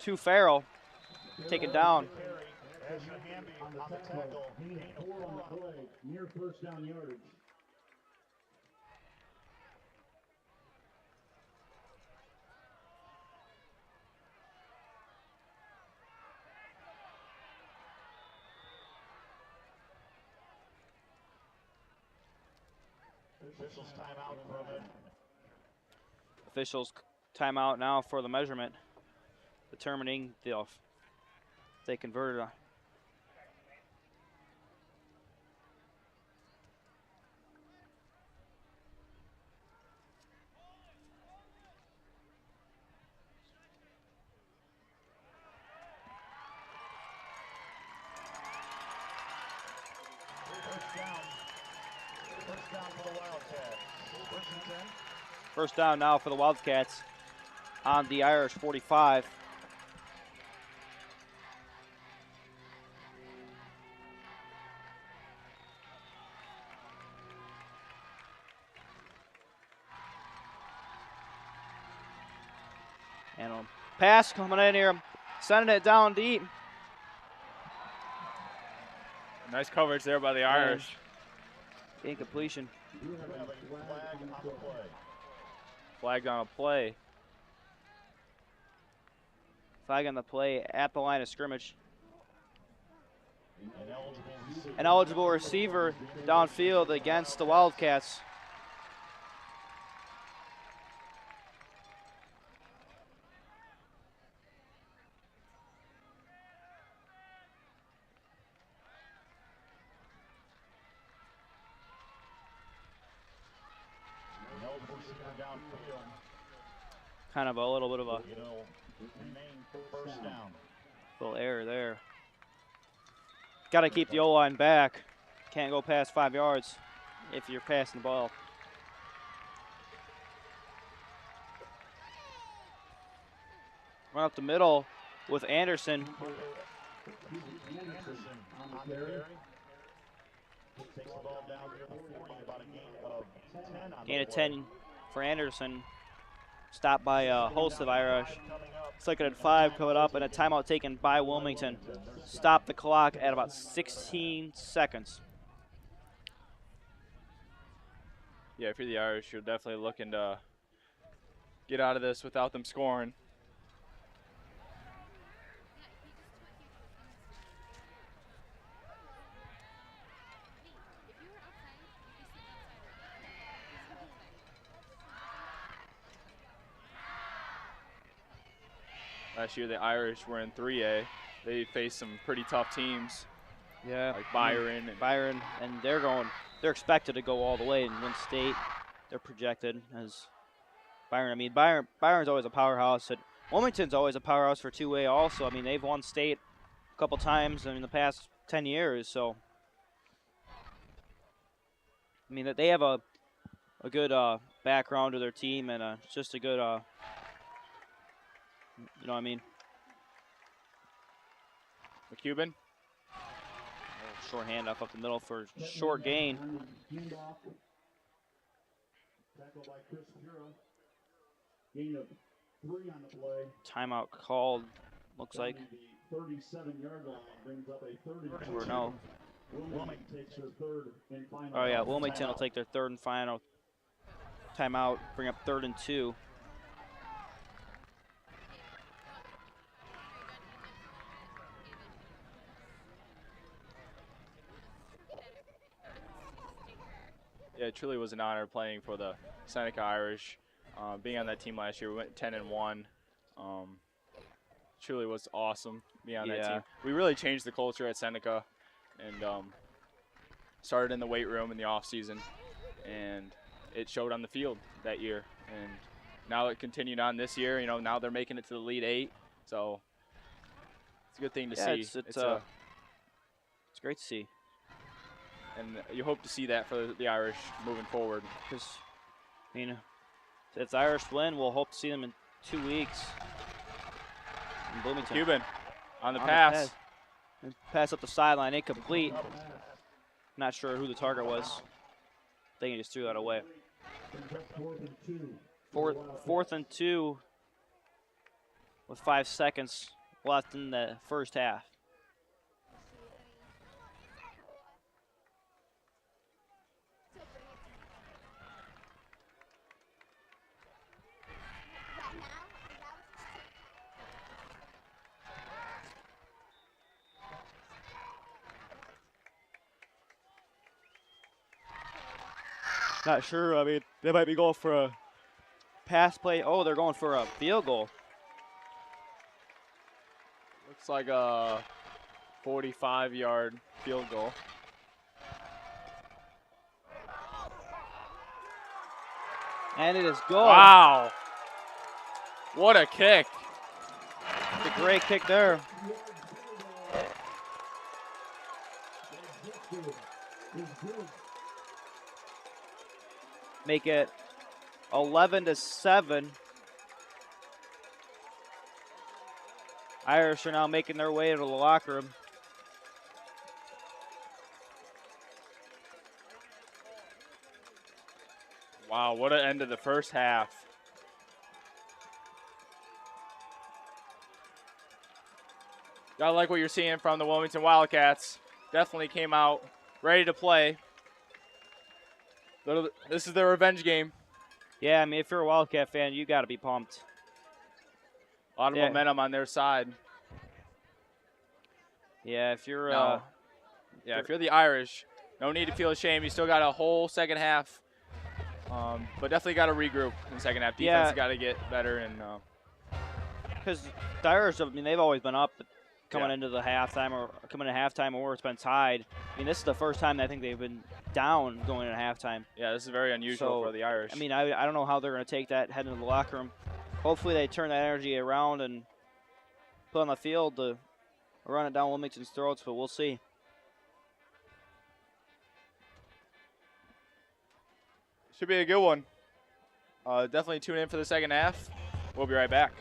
to Farrell. Taken down. As you hand me on the tackle, gain of 4 on the play, near first down yardage. Officials timeout for a minute. Officials timeout now for the measurement, determining if they converted. First down for the Wildcats. First and 10. First down now for the Wildcats on the Irish 45. And a pass coming in here, sending it down deep. Nice coverage there by the Irish. Incompletion. You have a flag on the play. Flagged on a play. Flag on the play at the line of scrimmage. An eligible receiver downfield against the Wildcats. Kind of a little bit of a First down. little error there. Got to keep the O-line back. Can't go past 5 yards if you're passing the ball. Run up the middle with Anderson. Anderson on the carry. Takes the ball down near the 40, about a gain of 10 on Gain the of play. 10 for Anderson. Stopped by a host of Irish. Second and 5 coming up, and a timeout taken by Wilmington. Stop the clock at about 16 seconds. Yeah, if you're the Irish, you're definitely looking to get out of this without them scoring. Last year, the Irish were in 3A. They faced some pretty tough teams. Yeah, like Byron. And they're expected to go all the way and win state. They're projected as Byron. I mean, Byron's always a powerhouse. And Wilmington's always a powerhouse for 2A also. I mean, they've won state a couple times in the past 10 years. So, I mean, that they have a good background to their team and just a good, you know what I mean? McCubbin. Short handoff up the middle for short gain. Tackled by Chris Pura. Gain of 3 on the play. Timeout called, looks like. The 37-yard line brings up a third and 2. Or no. Wilmington takes their third and final. Oh yeah, Wilmington will take their third and final timeout, bring up 3rd and 2. Yeah, it truly was an honor playing for the Seneca Irish. Being on that team last year, we went 10-1. Truly was awesome being on that team. We really changed the culture at Seneca, and started in the weight room in the off season, and it showed on the field that year. And now it continued on this year. You know, now they're making it to the Elite 8, so it's a good thing to see. It's great to see. And you hope to see that for the Irish moving forward. Because, I mean, if the Irish win, we'll hope to see them in 2 weeks in Bloomington. Cuban on the pass. Pass up the sideline, incomplete. Not sure who the target was. I think he just threw that away. 4th and 2. Fourth and 2 with 5 seconds left in the first half. Not sure. I mean, they might be going for a pass play. Oh, they're going for a field goal. Looks like a 45-yard field goal. And it is good. Wow. What a kick. It's a great kick there. Make it 11-7. Irish are now making their way to the locker room. Wow, what an end to the first half. Gotta like what you're seeing from the Wilmington Wildcats. Definitely came out ready to play. This is their revenge game. Yeah, I mean, if you're a Wildcat fan, you got to be pumped. A lot of momentum on their side. Yeah, if you're if you're the Irish, no need to feel ashamed. You still got a whole second half, but definitely got to regroup in the second half. Defense got to get better, and because the Irish, I mean, they've always been up coming into the halftime or it's been tied. I mean, this is the first time I think they've been down going into halftime. Yeah, this is very unusual for the Irish. I mean, I don't know how they're going to take that heading into the locker room. Hopefully they turn that energy around and put on the field to run it down Wilmington's throats, but we'll see. Should be a good one. Definitely tune in for the second half. We'll be right back.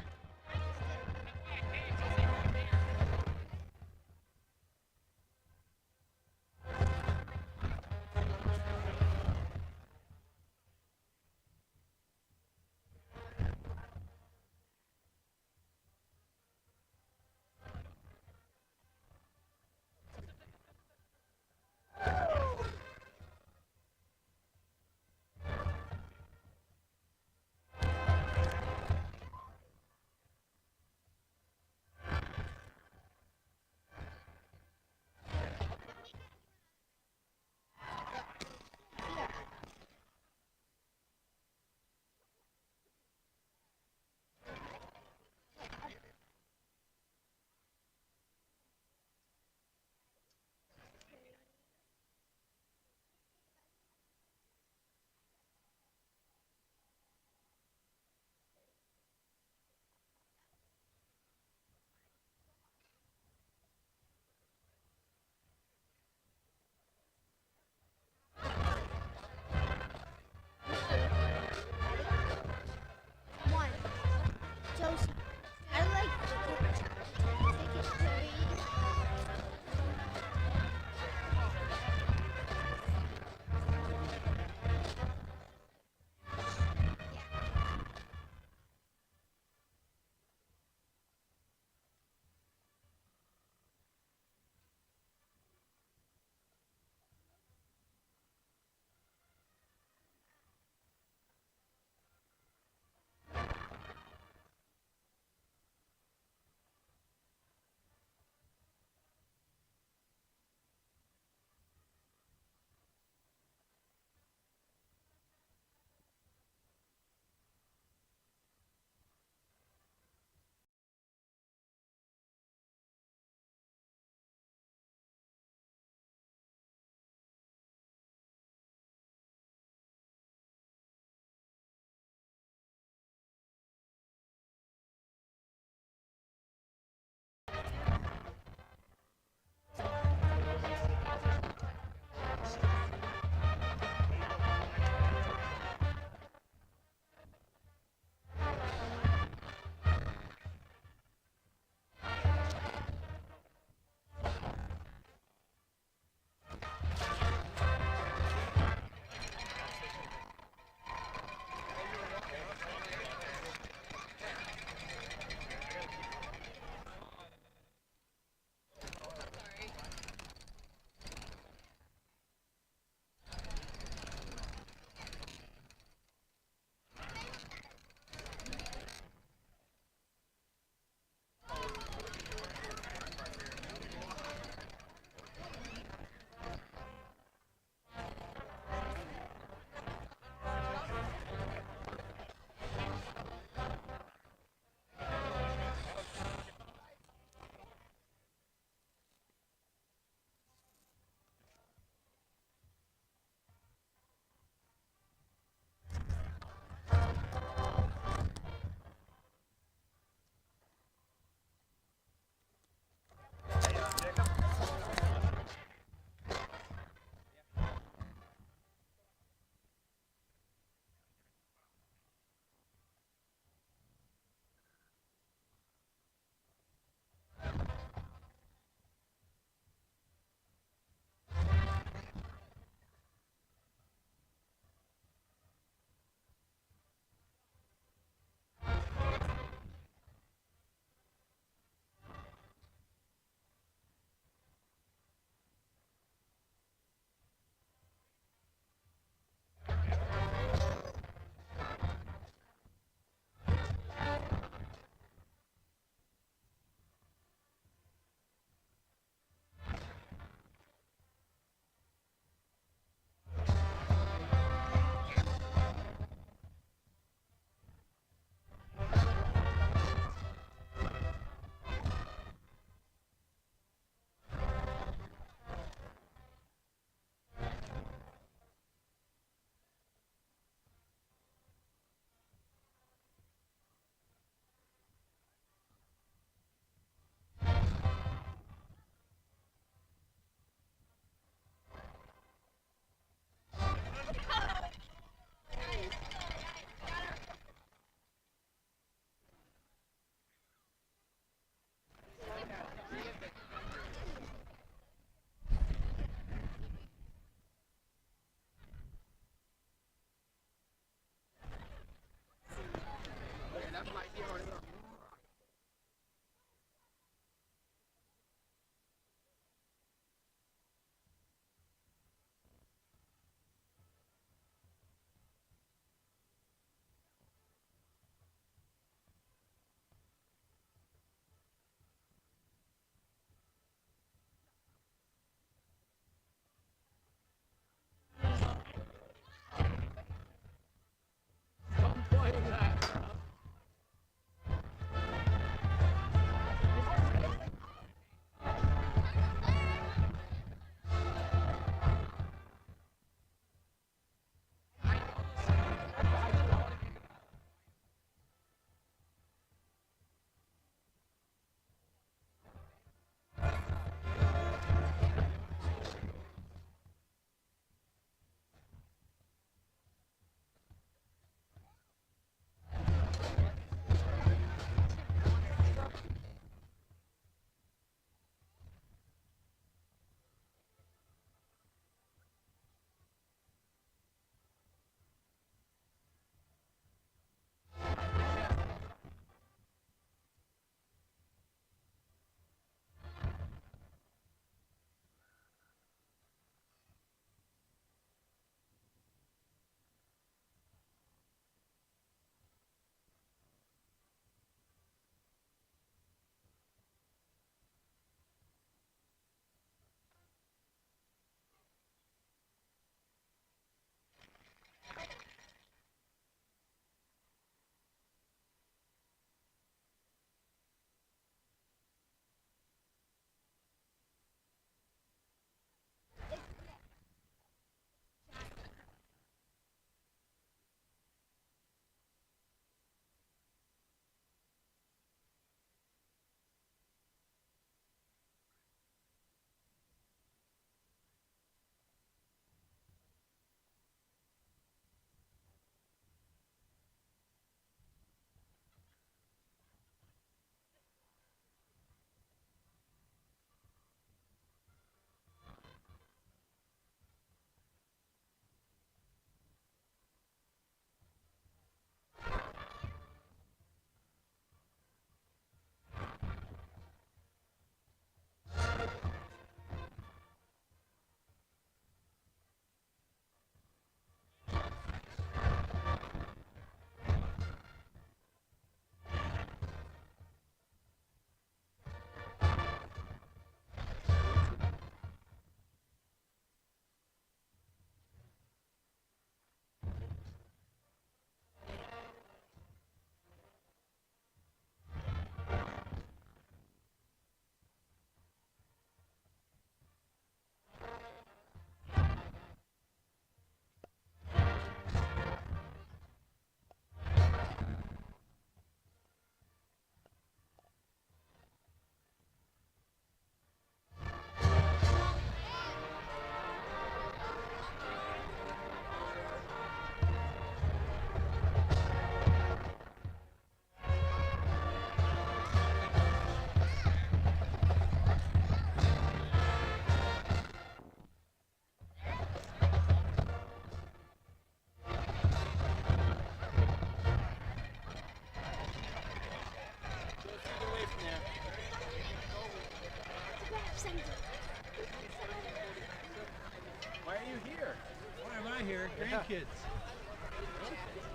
grandkids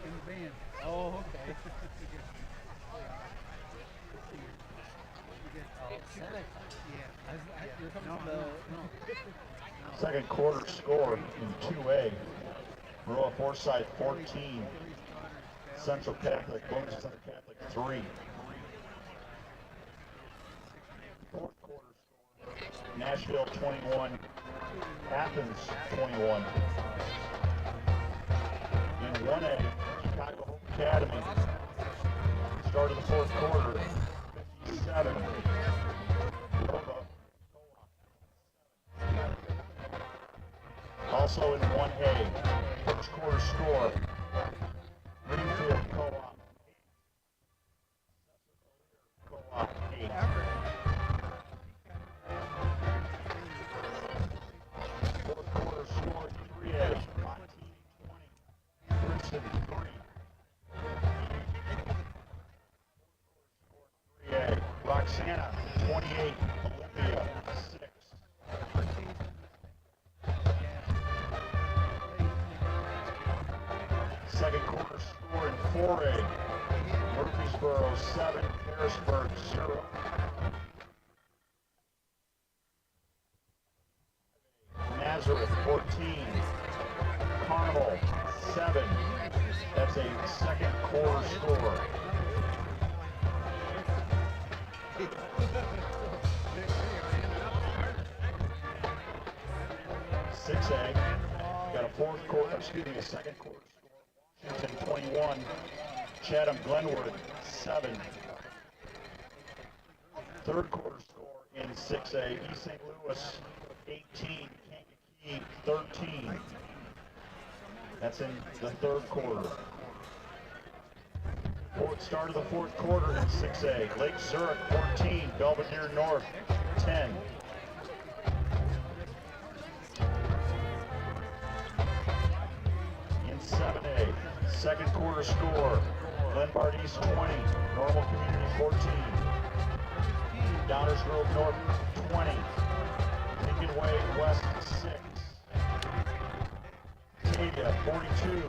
in the band. Oh, okay. Seneca. Yeah. No. Second quarter score in 2A. Roa Forsyth 14. Central Catholic, Wilmington Central Catholic 3. Fourth quarter score. Nashville 21. Athens 21. In 1A, Chicago Hope Academy. Start of the fourth quarter. 57. Also in 1A, first quarter score, Greenfield Co-op 8. Fourth quarter score, 3A, Montini 20, Princeton 3. 3A, Roxana 28, Olympia 6. Second quarter score in 4A. Murfreesboro 7, Harrisburg 0. Nazareth 14, Carmel 7. That's a second quarter score. Got a second quarter score. Washington 21, Chatham Glenwood 7. Third quarter score in 6A, East St. Louis 18, Kankakee 13. That's in the third quarter. Start of the fourth quarter in 6A, Lake Zurich 14, Belvedere North 10. In 7A, second quarter score, Glenbard East 20, Normal Community 14. Downers Grove North 20, Lincoln Way West 6. Acadia 42,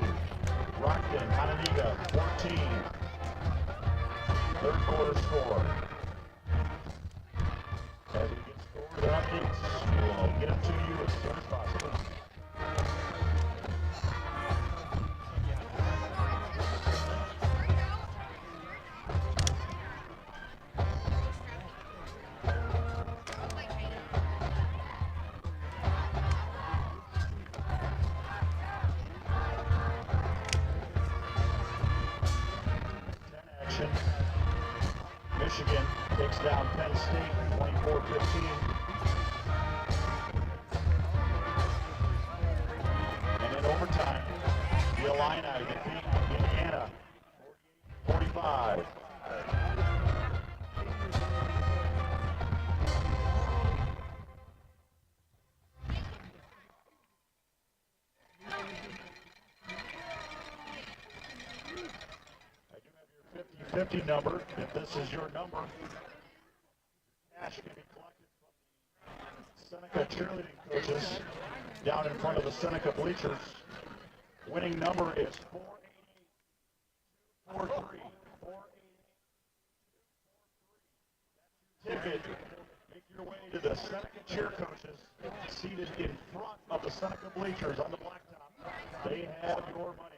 Rockton, Hononegah 14. Third quarter score. As we get scores and updates, we'll get them to you as soon as possible. Michigan takes down Penn State 24-15. And in overtime, the Illini defeat Indiana 48-45. I do have your 50-50 number, if this is your number. Cash can be collected from the Seneca cheerleading coaches down in front of the Seneca bleachers. Winning number is 488-243. 488-243. Ticket. Make your way to the Seneca cheer coaches seated in front of the Seneca bleachers on the blacktop. They have your money.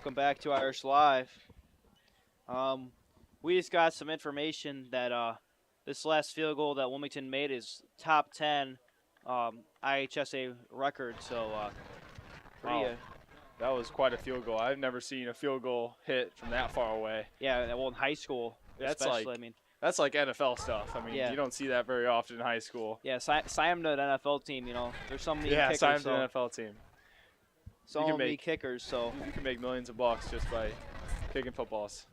Welcome back to Irish Live. We just got some information that this last field goal that Wilmington made is top 10 IHSA record. So pretty, Wow. That was quite a field goal. I've never seen a field goal hit from that far away. yeah, well in high school That's especially. like I mean, that's like NFL stuff. I mean, Yeah. you don't see that very often in high school. yeah, sign them to an NFL team. You know, there's so many Yeah, kickers. sign him to an NFL team. So You can many make- kickers. So You can make millions of bucks just by kicking footballs.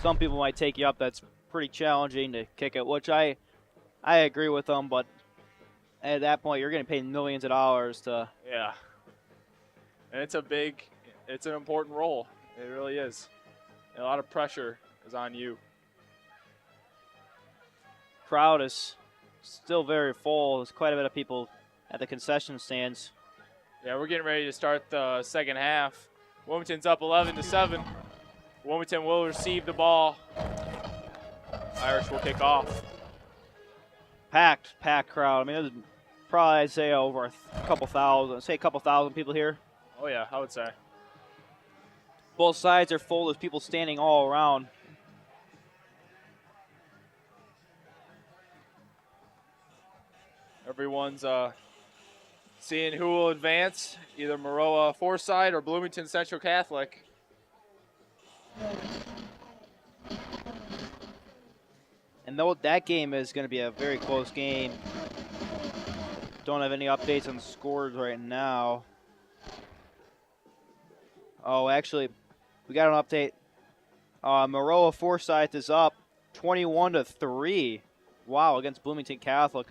some people might take you up. That's pretty challenging to kick it, which I agree with them. But at that point, you're getting paid millions of dollars to. Yeah. And it's an important role. It really is. And a lot of pressure is on you. Crowd is still very full. There's quite a bit of people at the concession stands. Yeah, we're getting ready to start the second half. Wilmington's up 11-7. Wilmington will receive the ball. Irish will kick off. Packed crowd. I mean, there's probably, I'd say, over a couple thousand people here. Oh, yeah, I would say. Both sides are full. There's people standing all around. Everyone's seeing who will advance, either Maroa Forsyth or Bloomington Central Catholic. And though that game is going to be a very close game, don't have any updates on the scores right now. Oh, actually, we got an update. Maroa Forsyth is up 21-3. Wow, against Bloomington Catholic,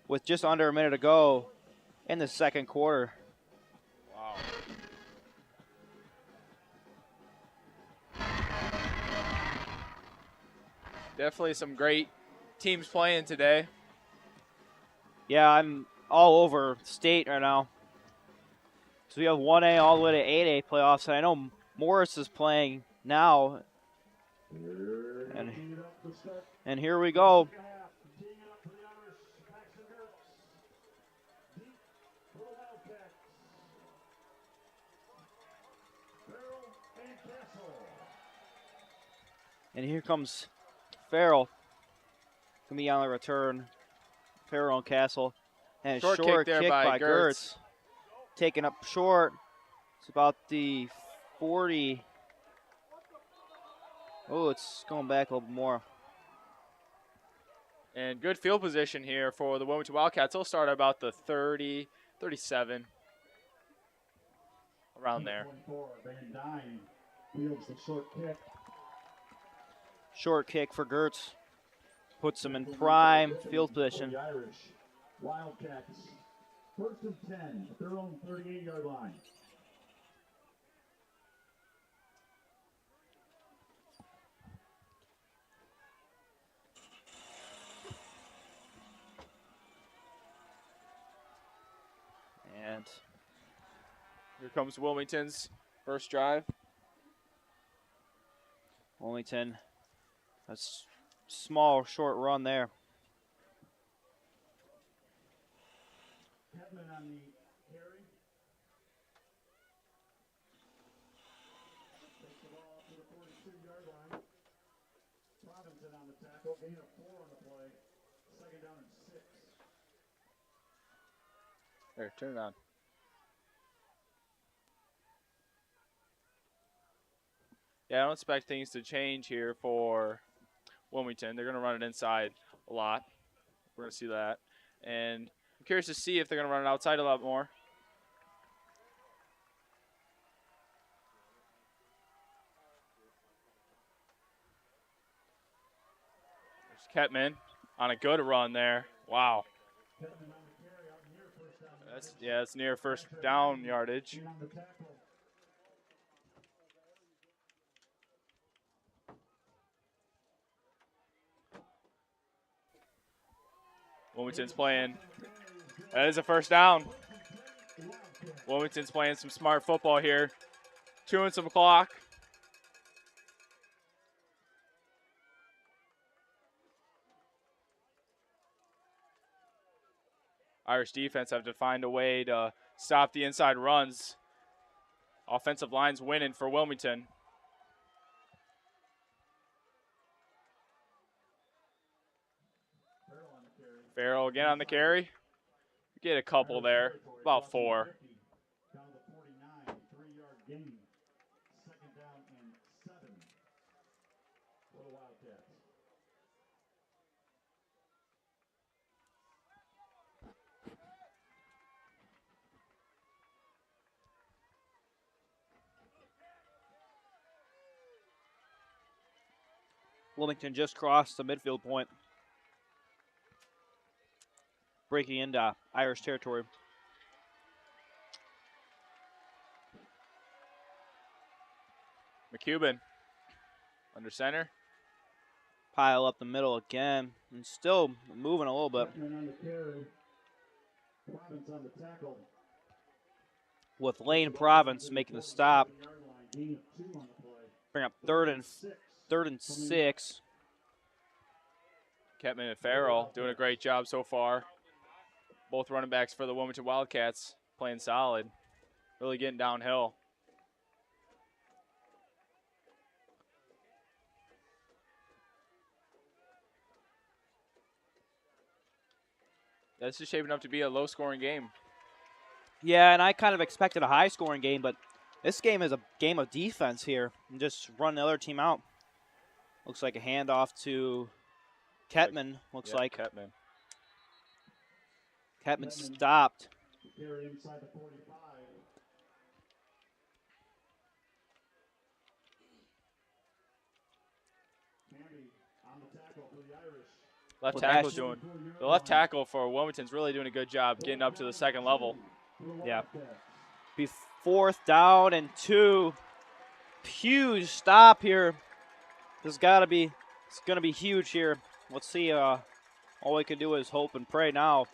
with just under a minute to go in the second quarter. Wow. Definitely some great teams playing today. Yeah, I'm all over state right now. So we have 1A all the way to 8A playoffs, and I know Morris is playing now. And here we go. And here comes Farrell. Gonna be on the return. Farrell and Castle. And a Short short kick there kick by by Gertz. Taken up short. It's about the 40. Oh, it's going back a little more. And good field position here for the Wilmington Wildcats. They'll start about the 30, 37, around there. Van Dyne wields the short kick. Short kick for Gertz. Puts him in prime field position. The Irish Wildcats, 1st and 10 at their own 38-yard line. And Here comes Wilmington's first drive. Wilmington, a small, short run there. Hedman on the carry. Takes the ball up to the 42-yard line. Robinson on the tackle. Gain of 4 on the play. 2nd down and 6. There, turn it on. Yeah, I don't expect things to change here for Wilmington. They're going to run it inside a lot. We're going to see that. And I'm curious to see if they're going to run it outside a lot more. There's Ketman on a good run there. Wow. It's near first down yardage. Wilmington's playing. That is a first down. Wilmington's playing some smart football here. Chewing some clock. Irish defense have to find a way to stop the inside runs. Offensive line's winning for Wilmington. Farrell again on the carry. Get a couple there, about 4. Down to 49, 3-yard gain. Second down and 7 for the Wildcats. Wilmington just crossed the midfield point, breaking into Irish territory. McCubbin under center. Pile up the middle again, and still moving a little bit. On the carry. Province on the tackle. With Lane Province making the stop. Gain of 2 on the play. Bring up third and 6. Ketman and Farrell doing a great job so far. Both running backs for the Wilmington Wildcats playing solid. Really getting downhill. This is shaping up to be a low-scoring game. Yeah, and I kind of expected a high-scoring game, but this game is a game of defense here. And just run the other team out. Looks like a handoff to Ketman. Looks like Ketman. Ketman stopped. Carry inside the 45. Hamby on the tackle for the Irish. Left Well, tackle's that's- doing the left tackle for Wilmington's really doing a good job getting up to the second level. Yeah. Be 4th down and 2. Huge stop here. It's gonna be huge here. Let's see. All we can do is hope and pray now.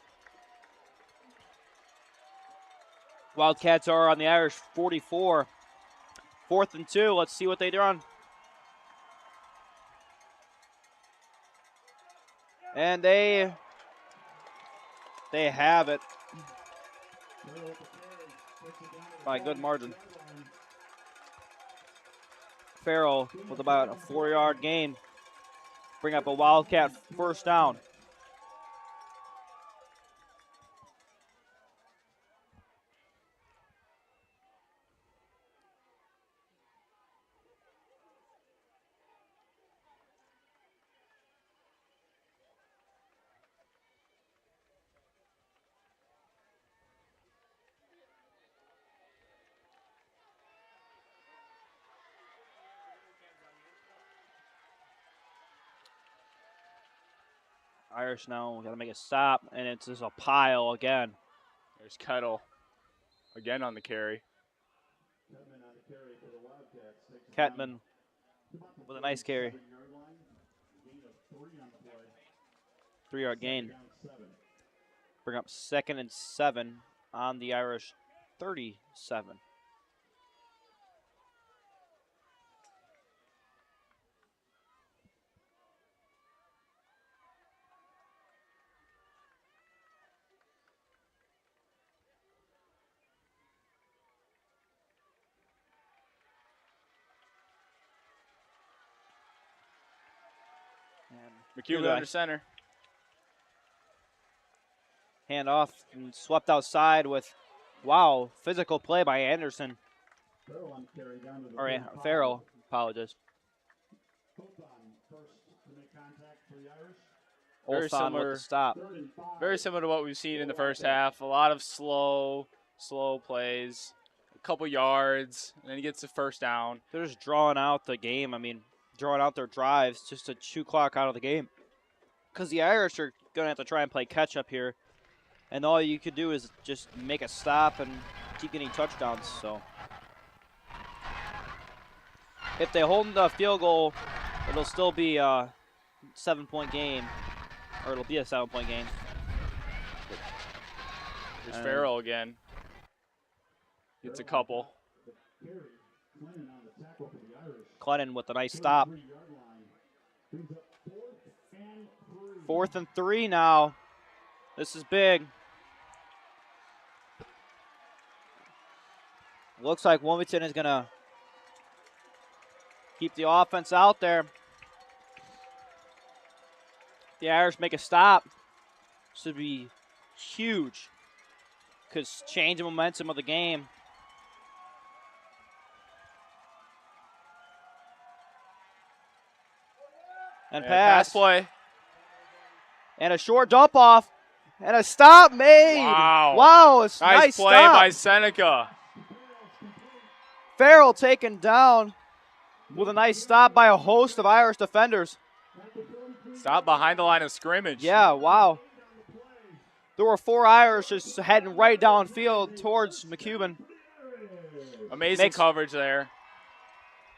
Wildcats are on the Irish 44. 4th and 2. Let's see what they run. And they have it by a good margin. Farrell with about a 4-yard gain. Bring up a Wildcat first down. Irish now got to make a stop, and it's just a pile again. There's Kettle again on the carry. Ketman with a nice carry. 3-yard gain. Bring up 2nd and 7 on the Irish 37. McCubbin under center. Hand off and swept outside with, wow, physical play by Anderson. Or Farrell, apologize. Very Olson similar. with the stop. Very similar to what we've seen in the first half. A lot of slow plays, a couple yards, and then he gets the first down. They're just drawing out the game. I mean, drawing out their drives just to chew clock out of the game. Because the Irish are going to have to try and play catch-up here. And all you could do is just make a stop and keep getting touchdowns. So if they hold the field goal, it'll still be a 7-point game. Or it'll be a 7-point game. There's Farrell again. Gets a couple. Clennon with a nice stop. 4th and 3 now. This is big. Looks like Wilmington is going to keep the offense out there. The Irish make a stop. Should be huge. Could change the momentum of the game. And pass. Play. And a short dump off. And a stop made. Wow. Wow, it's Nice play stop. by Seneca. Farrell taken down with a nice stop by a host of Irish defenders. Stop behind the line of scrimmage. Yeah, wow. There were 4 Irish just heading right downfield towards McCubbin. Amazing coverage there.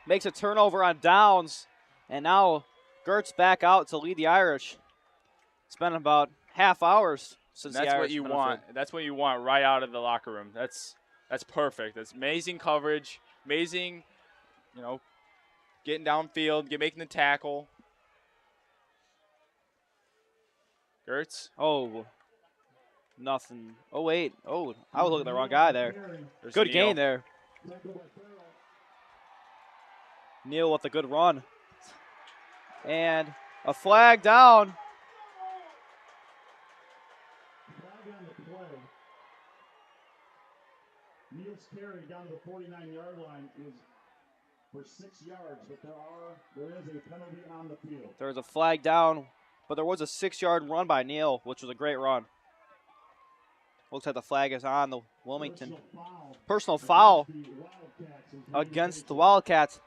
Makes a turnover on downs. And now Gertz back out to lead the Irish. It's been about half hours since the Irish. That's what you want. That's what you want right out of the locker room. That's perfect. That's amazing coverage. Amazing, getting downfield, making the tackle. Gertz. Oh, nothing. Oh, wait. Oh, I was looking at the wrong guy there. There's Good Neal. gain there. Neal with a good run. And a flag down. Flag on the play. Neal's carry down to the 49-yard line is for 6 yards, but there is a penalty on the field. There was a flag down, but there was a 6-yard run by Neal, which was a great run. Looks like the flag is on the Wilmington. Personal foul against the Wildcats.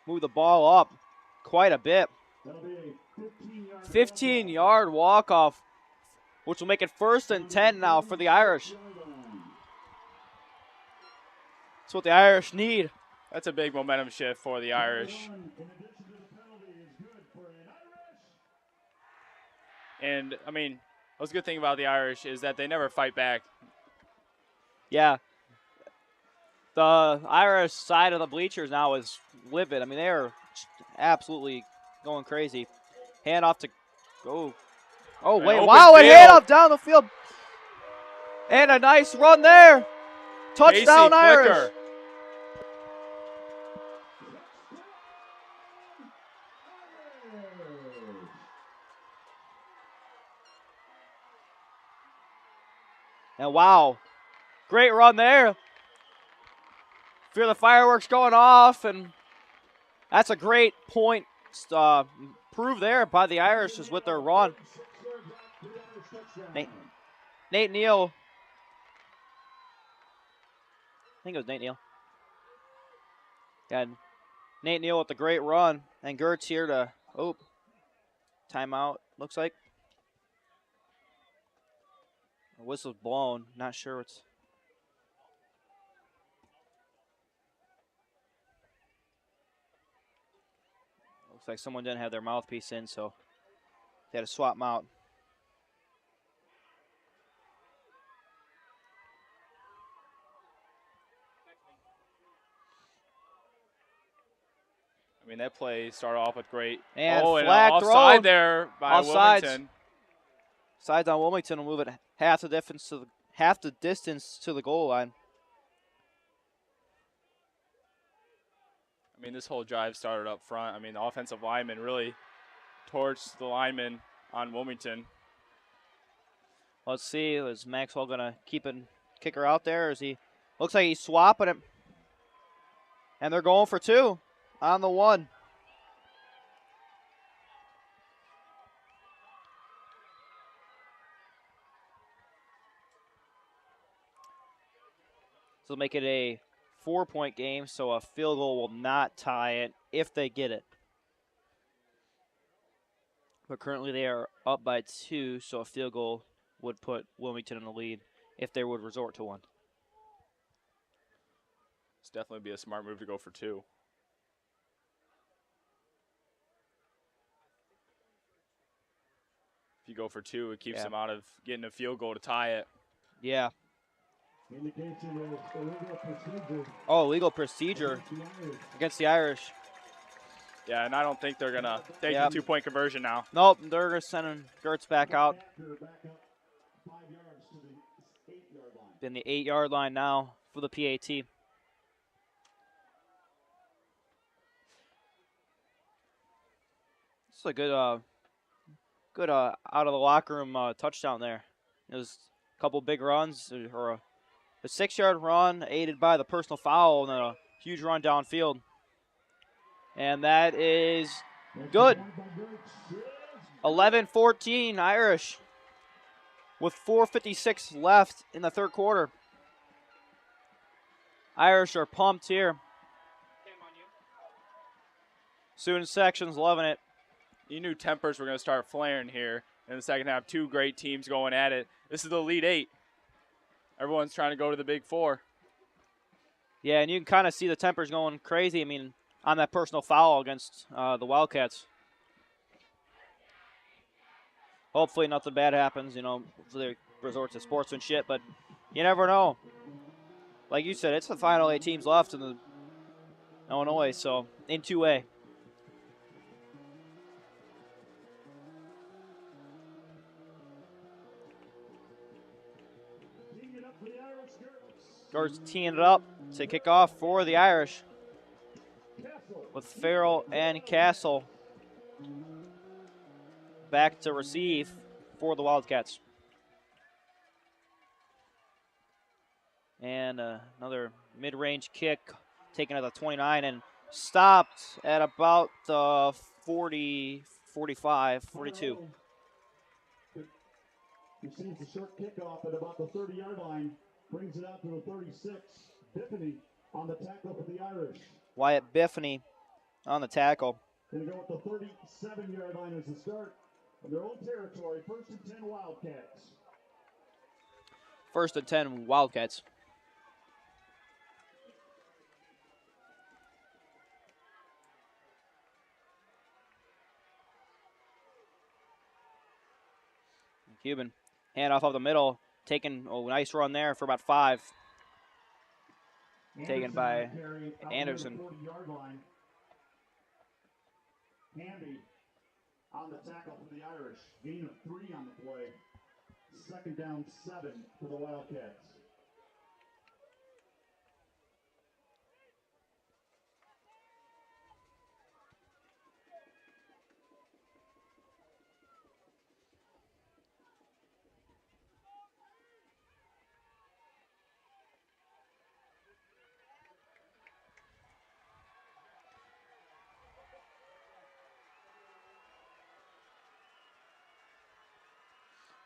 Move the ball up quite a bit. 15-yard walk-off, which will make it 1st and 10 now for the Irish. That's what the Irish need. That's a big momentum shift for the Irish. And, what's a good thing about the Irish is that they never fight back. Yeah. The Irish side of the bleachers now is livid. They are absolutely going crazy. Hand off to go. Oh, wait. Wow, a hand off down the field. And a nice run there. Touchdown, Irish. And wow, great run there. Feel the fireworks going off, and that's a great point proved there by the Irish is with their run. Nate Neal. I think it was Nate Neal. And Nate Neal with the great run, and Gertz here to, timeout, looks like. The whistle's blown, not sure what's. Looks like someone didn't have their mouthpiece in, so they had to swap them out. That play started off with great. And and flag offside thrown. there by Offsides. Wilmington. Sides on Wilmington will move it half the distance to the goal line. This whole drive started up front. The offensive lineman really torched the lineman on Wilmington. Let's see, is Maxwell gonna keep a kicker out there? Or is he? Looks like he's swapping it. And they're going for 2 on the 1. So make it a 4-point game, so a field goal will not tie it if they get it. But currently they are up by 2, so a field goal would put Wilmington in the lead if they would resort to one. It's definitely be a smart move to go for 2. If you go for 2, it keeps them out of getting a field goal to tie it. Yeah. Indication of illegal procedure. Oh, illegal procedure against the Irish. Yeah, and I don't think they're going to take the 2-point conversion now. Nope, they're sending Gertz back out. in the 8-yard line now for the PAT. It's a good out of the locker room touchdown there. It was a couple big runs, or a 6-yard run aided by the personal foul, and then a huge run downfield. And that is good. 11-14 Irish with 4:56 left in the third quarter. Irish are pumped here. Student section's loving it. You knew tempers were going to start flaring here in the second half. Two great teams going at it. This is the Elite Eight. Everyone's trying to go to the Big Four. Yeah, and you can kind of see the tempers going crazy. I mean, on that personal foul against the Wildcats. Hopefully nothing bad happens, you know, they resort to sportsmanship, but you never know. Like you said, it's the final 8 teams left in the Illinois, so in 2A. Starts teeing it up to kick off for the Irish with Farrell and Castle back to receive for the Wildcats. And another mid-range kick taken at the 29 and stopped at about 40, 45, 42. Receives the short kickoff at about the 30-yard line. Brings it out to the 36. Biffany on the tackle for the Irish. Wyatt Biffany on the tackle. Going to go with the 37-yard line as the start of their own territory. 1st and 10 Wildcats. 1st and 10 Wildcats. Cuban handoff up the middle. Taken, nice run there for about 5. Taken by Anderson. Handy on the tackle for the Irish. Gain of 3 on the play. 2nd down 7 for the Wildcats.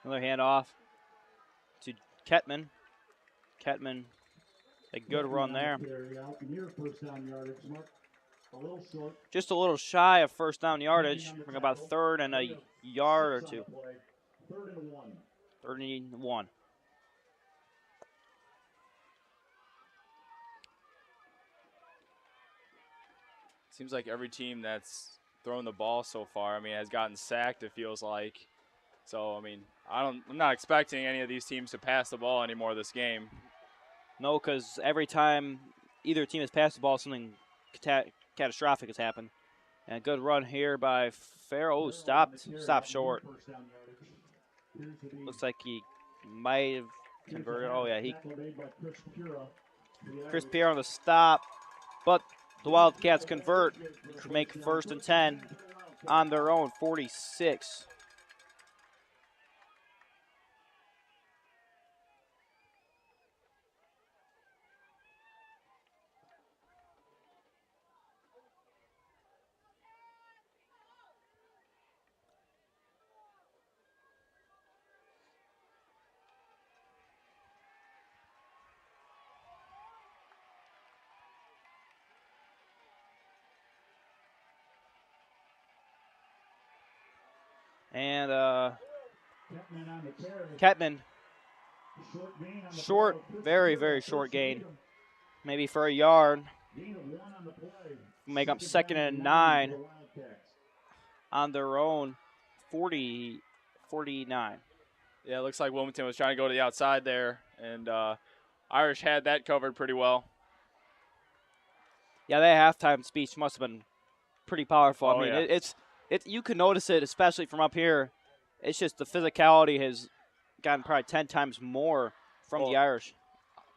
Another handoff to Ketman. Ketman, a good run there. Just a little shy of 1st down yardage. Bring about 3rd and a yard or 2. 3rd and 1. 3rd and 1. Seems like every team that's thrown the ball so far, I mean, has gotten sacked, it feels like. So, I mean, I'm not expecting any of these teams to pass the ball anymore this game. No, because every time either team has passed the ball, something catastrophic has happened. And a good run here by Farrell. Oh, stopped short. Looks like he might have converted. Oh, yeah, Chris Pierre on the stop. But the Wildcats convert, make 1st and 10 on their own 46. And Ketman, short, very, very short gain. Maybe for a yard. Make up 2nd and 9 on their own 49. Yeah, it looks like Wilmington was trying to go to the outside there, and Irish had that covered pretty well. Yeah, that halftime speech must have been pretty powerful. Oh, I mean, yeah. It's you can notice it, especially from up here. It's just the physicality has gotten probably 10 times more from the Irish.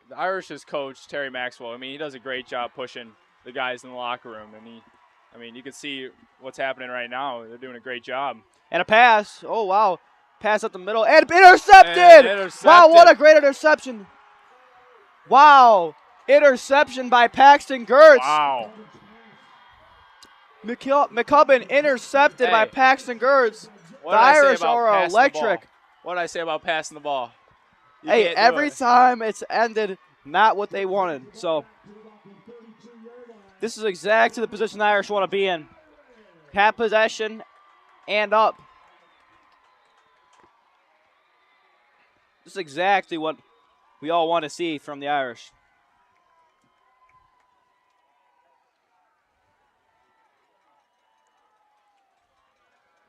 the Irish's coach, Terry Maxwell, I mean, he does a great job pushing the guys in the locker room. And you can see what's happening right now. They're doing a great job. And a pass. Oh, wow. Pass up the middle. And intercepted! Wow, what a great interception. Wow. Interception by Paxton Gertz. Wow. McCubbin intercepted by Paxton Gertz. The Irish are electric. What did I say about passing the ball? Hey, every time it's ended not what they wanted. So this is exactly the position the Irish want to be in. Have possession and up. This is exactly what we all want to see from the Irish.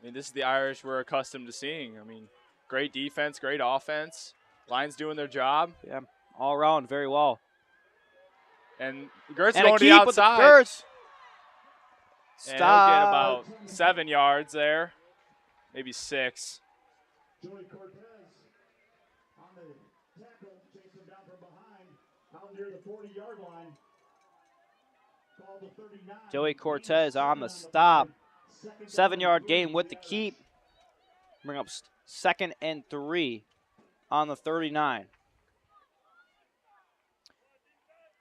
I mean, this is the Irish we're accustomed to seeing. I mean, great defense, great offense. Line's doing their job. Yeah, all around very well. And Gertz and going to the outside. Gertz. And he'll get about 7 yards there, maybe 6. Joey Cortez on the tackle, chased him down from behind, out near the 40-yard line. Called the 39. Joey Cortez on the stop. 7-yard gain with the keep. Bring up 2nd and 3 on the 39.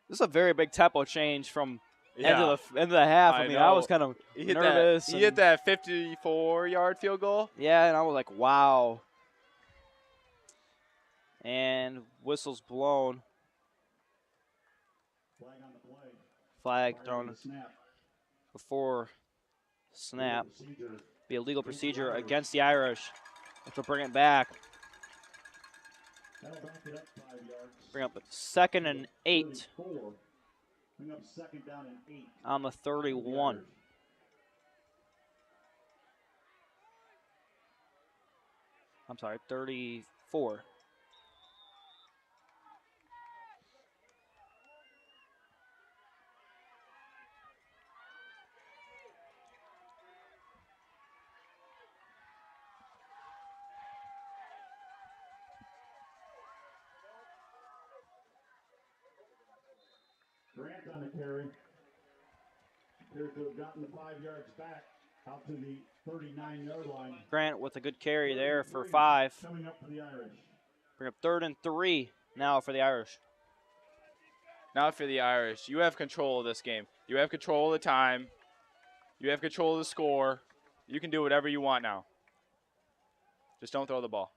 This is a very big tempo change from end of the half. I mean, I was kind of nervous. He hit that 54-yard field goal. Yeah, and I was like, wow. And whistle's blown. Flag on the play. Flag thrown before snap. Be a legal procedure against the Irish, which will bring it back. Bring up 2nd and 8 Bring up 2nd down and 8 on the 31. I'm sorry, 34. Grant on the carry. Appears to have gotten the 5 yards back out to the 39-yard line. Grant with a good carry there for 5. Coming up for the Irish. Bring up 3rd and 3 now for the Irish. Now for the Irish, you have control of this game. You have control of the time. You have control of the score. You can do whatever you want now. Just don't throw the ball.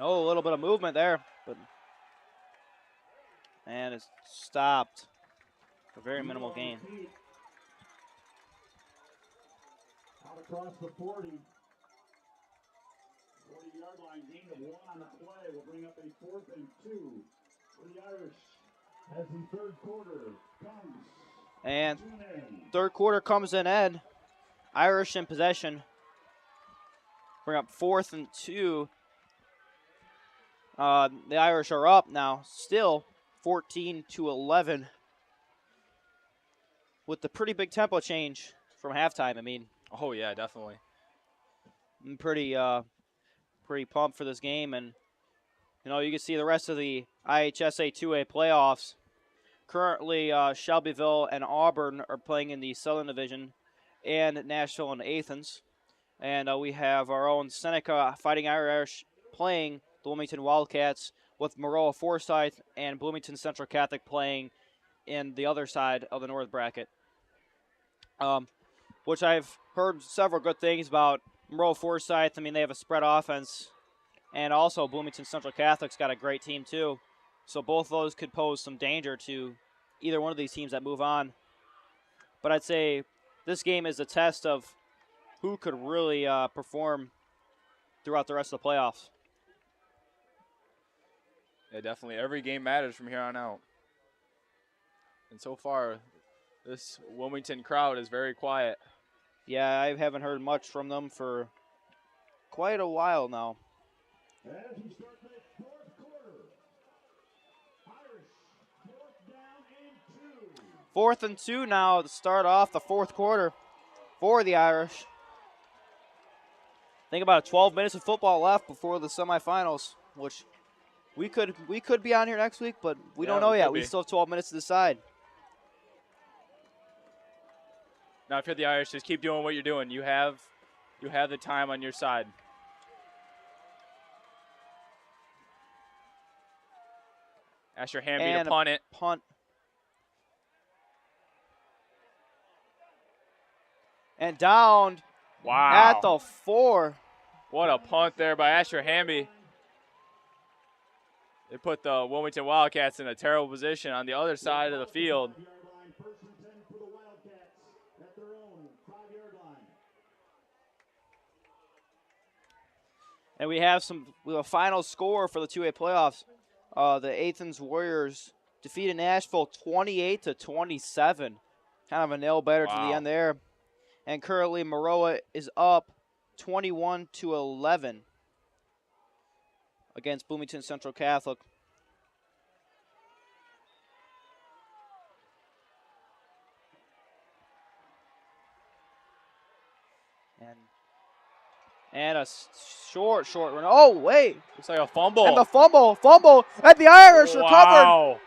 Oh, a little bit of movement there, and it's stopped. A very minimal gain. Out across the 40. 40-yard line, gain of 1 on the play. Will bring up a 4th and 2 for the Irish as the 3rd quarter comes. And 3rd quarter comes in Ed. Irish in possession. Bring up 4th and 2. The Irish are up now, still 14-11, with the pretty big tempo change from halftime. I mean, oh yeah, definitely. I'm pretty pumped for this game, and you can see the rest of the IHSA 2A playoffs. Currently, Shelbyville and Auburn are playing in the Southern Division, and Nashville and Athens, and we have our own Seneca Fighting Irish playing the Wilmington Wildcats, with Maroa Forsyth and Bloomington Central Catholic playing in the other side of the North bracket. Which I've heard several good things about Maroa Forsyth. I mean, they have a spread offense, and also Bloomington Central Catholic's got a great team too. So both of those could pose some danger to either one of these teams that move on. But I'd say this game is a test of who could really perform throughout the rest of the playoffs. Yeah, definitely. Every game matters from here on out. And so far, this Wilmington crowd is very quiet. Yeah, I haven't heard much from them for quite a while now. As we start the 4th quarter, Irish 4th down and 2. 4th and 2 now to start off the fourth quarter for the Irish. Think about it, 12 minutes of football left before the semifinals, which we could be on here next week, but we don't know yet. We still have 12 minutes to decide. Now, if you're the Irish, just keep doing what you're doing. You have the time on your side. Asher Hamby to punt it. Punt. And down at the 4. What a punt there by Asher Hamby. They put the Wilmington Wildcats in a terrible position on the other side of the field. And we have a final score for the 2A playoffs. The Athens Warriors defeated Nashville 28-27. Kind of a nail-biter to the end there. And currently Maroa is up 21-11 against Bloomington Central Catholic. And a short run. Oh, wait. Looks like a fumble. And the fumble, and the Irish recovered.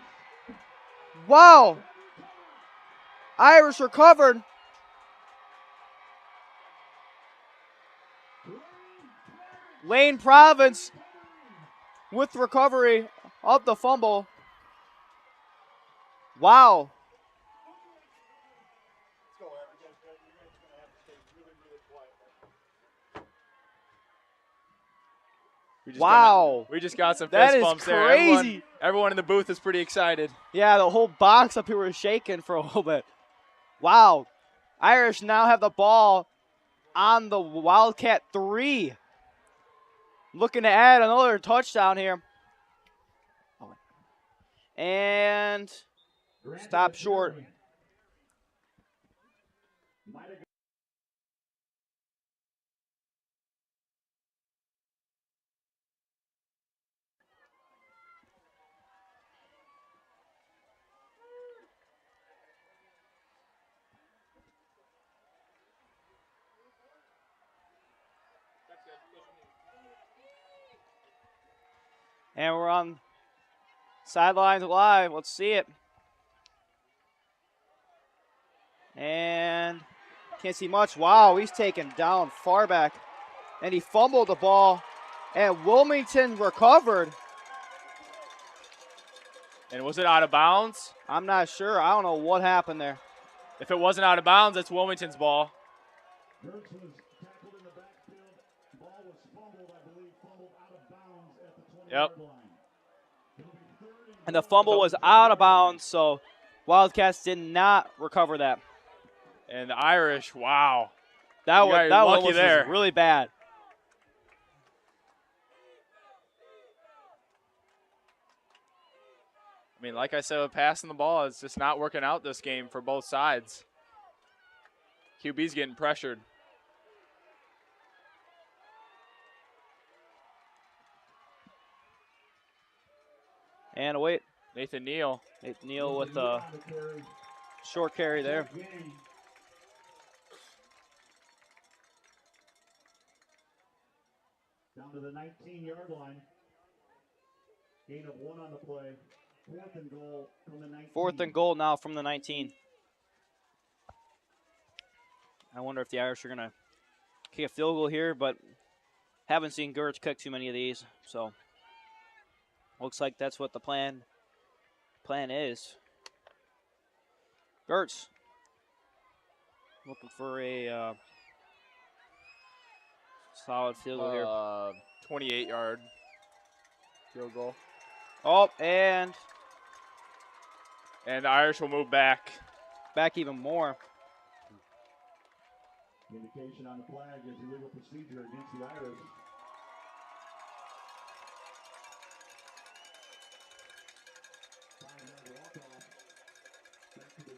Wow. Irish recovered. Lane Province with recovery of the fumble. Wow. We just got some fist bumps there. That is crazy. Everyone in the booth is pretty excited. Yeah, the whole box up here was shaking for a little bit. Wow. Irish now have the ball on the Wildcat 3. Looking to add another touchdown here. And stop short. And we're on sidelines live. Let's see it. And can't see much. Wow, he's taken down far back. And he fumbled the ball. And Wilmington recovered. And was it out of bounds? I'm not sure. I don't know what happened there. If it wasn't out of bounds, it's Wilmington's ball. Yep. And the fumble was out of bounds, so Wildcats did not recover that. And the Irish, wow. That was really bad. I mean, like I said, with passing the ball, it's just not working out this game for both sides. QB's getting pressured. And wait. Nathan Neal. Nathan Neal with a short carry there. Down to the 19-yard line. Gain of 1 on the play. 4th and goal from the 19. 4th and goal now from the 19. I wonder if the Irish are going to kick a field goal here, but haven't seen Gertz kick too many of these, so looks like that's what the plan is. Gertz looking for a solid field goal here. 28-yard field goal. Oh, and the Irish will move back. Back even more. Indication on the flag is illegal procedure against the Irish. Back to the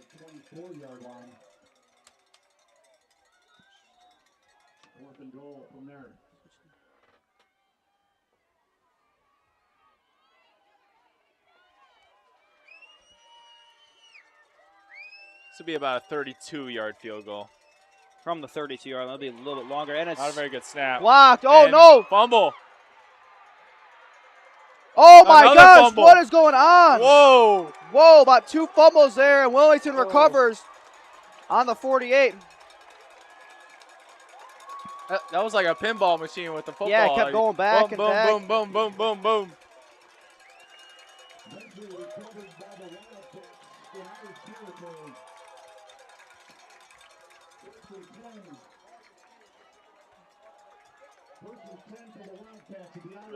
24-yard line. 4th and goal from there. This will be about a 32-yard field goal. From the 32-yard line. It'll be a little bit longer. And it's Not a very good snap. blocked. Oh, And no. Fumble. Oh, my Another gosh. fumble. What is going on? Whoa. Whoa, about 2 fumbles there. And Wilmington recovers on the 48. That was like a pinball machine with the football. Yeah, it kept going back boom, and back. boom, boom, boom, boom, boom, boom.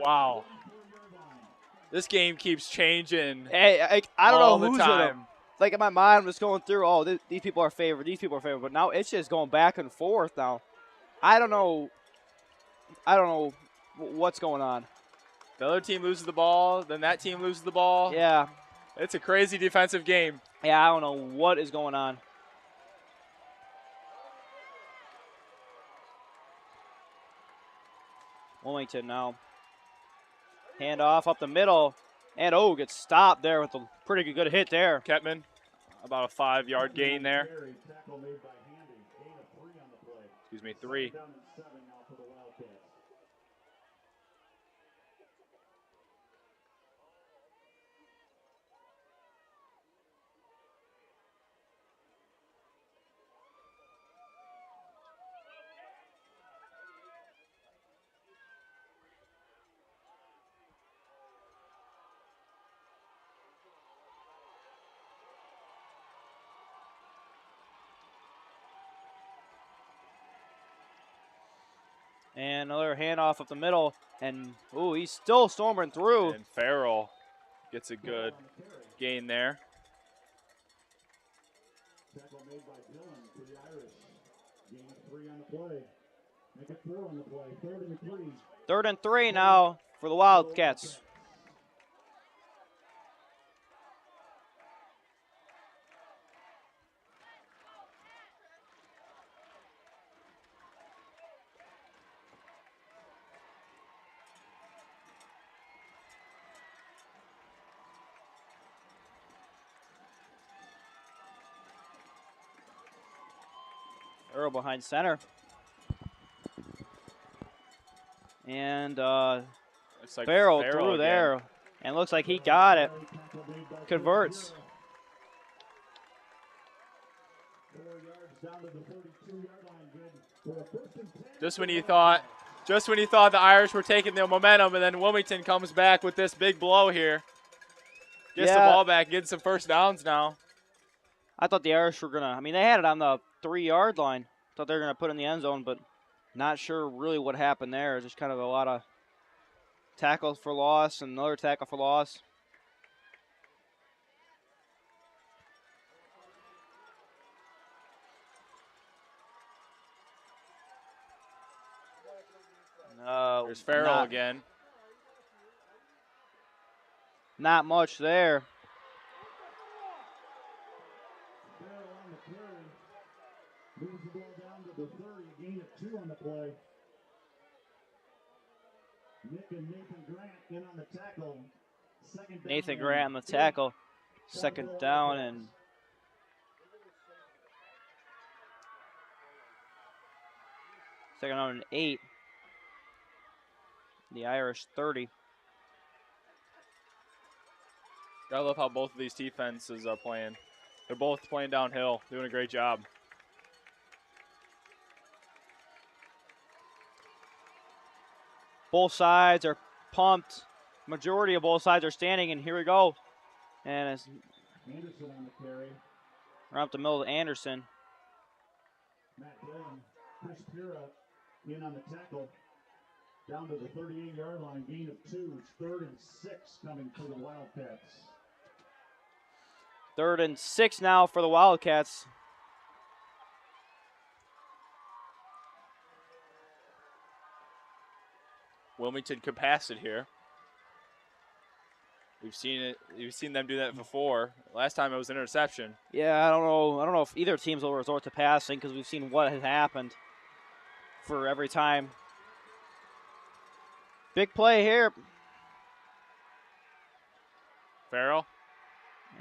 Wow. This game keeps changing. Hey, I don't all know the who's with time. them. Like, in my mind was going through, oh, these people are favored, these people are favored. But now it's just going back and forth now. I don't know what's going on. The other team loses the ball, then that team loses the ball. Yeah. It's a crazy defensive game. Yeah, I don't know what is going on. Wilmington now. Hand off up the middle. And, oh, gets stopped there with a pretty good hit there. Ketman, about a 5-yard gain there. Excuse me, 3. And another handoff up the middle. And, ooh, he's still storming through. And Farrell gets a good gain there. Tackle made by Dillon for the Irish. Gain of 3 on the play. Make it 4 on the play. 3rd and 3. 3rd and 3 now for the Wildcats. Earl behind center. And It's like Farrell through again. there. And looks like he got it. Converts. 4 yards down to the 32-yard line. Good for a 1st and 10. Just when you thought the Irish were taking the momentum, and then Wilmington comes back with this big blow here. Gets the ball back, getting some first downs now. I thought the Irish were going to, I mean, they had it on the 3-yard line. Thought they were going to put it in the end zone, but not sure really what happened there. Just kind of a lot of tackles for loss and another tackle for loss. No, There's Farrell again. Not much there. Farrell on the carry. Moves the ball down to the 30. A gain of 2 on the play. Nick and Nathan Grant in on the tackle. Nathan Grant on the tackle. 2nd down and second down and 8. The Irish 30. I love how both of these defenses are playing. They're both playing downhill, doing a great job. Both sides are pumped. Majority of both sides are standing, and here we go. And it's Anderson on the carry. right up the middle of Anderson. Matt Dillon. Chris Pura in on the tackle. Down to the 38-yard line. Gain of 2. It's 3rd and 6 coming for the Wildcats. 3rd and 6 now for the Wildcats. Wilmington could pass it here. We've seen it. We've seen them do that before. Last time it was an interception. Yeah, I don't know if either teams will resort to passing because we've seen what has happened for every time. Big play here. Farrell.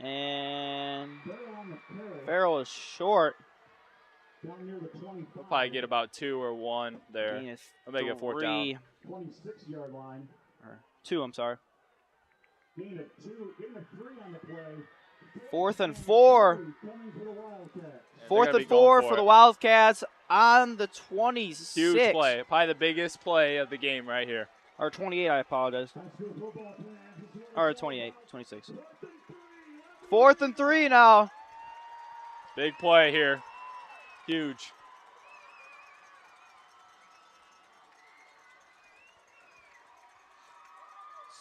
And Farrell is short. We'll probably get about 2 or 1 there. I'll make it 4th down. 26-yard line. Or 2, I'm sorry. Gain of 2, gain of 3 on the play. 4th and 4. 4th and 4 for the Wildcats on the 26. Huge play. Probably the biggest play of the game right here. Or 28, I apologize. Or 28, 26. 4th and 3 now. Big play here. Huge.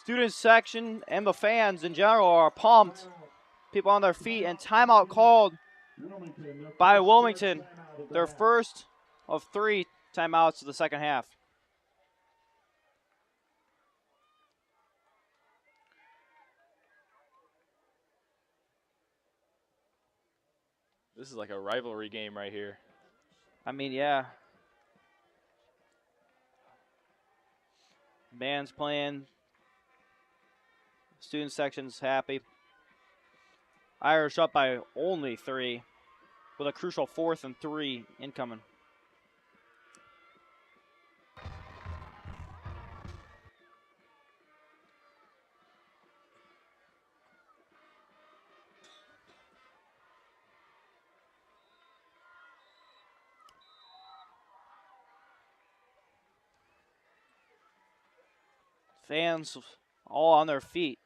Student section and the fans in general are pumped. People on their feet, and timeout called by Wilmington. Their first of 3 timeouts of the second half. This is like a rivalry game right here. I mean, yeah. Band's playing. Student section's happy. Irish up by only 3 with a crucial 4th and 3 incoming. Fans all on their feet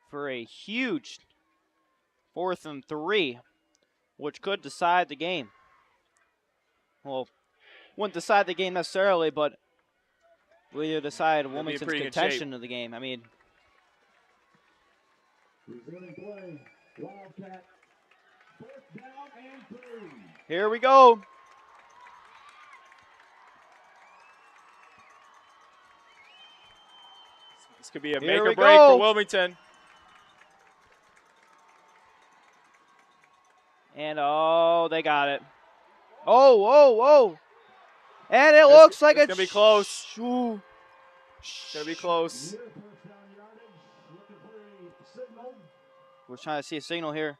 for a huge 4th and 3, which could decide the game. Well, wouldn't decide the game necessarily, but will you decide Wilmington's contention of the game? I mean, here we go. This could be a make or break for Wilmington. And, oh, they got it. Oh. And it looks like it's going to be close. It's going to be close. We're trying to see a signal here.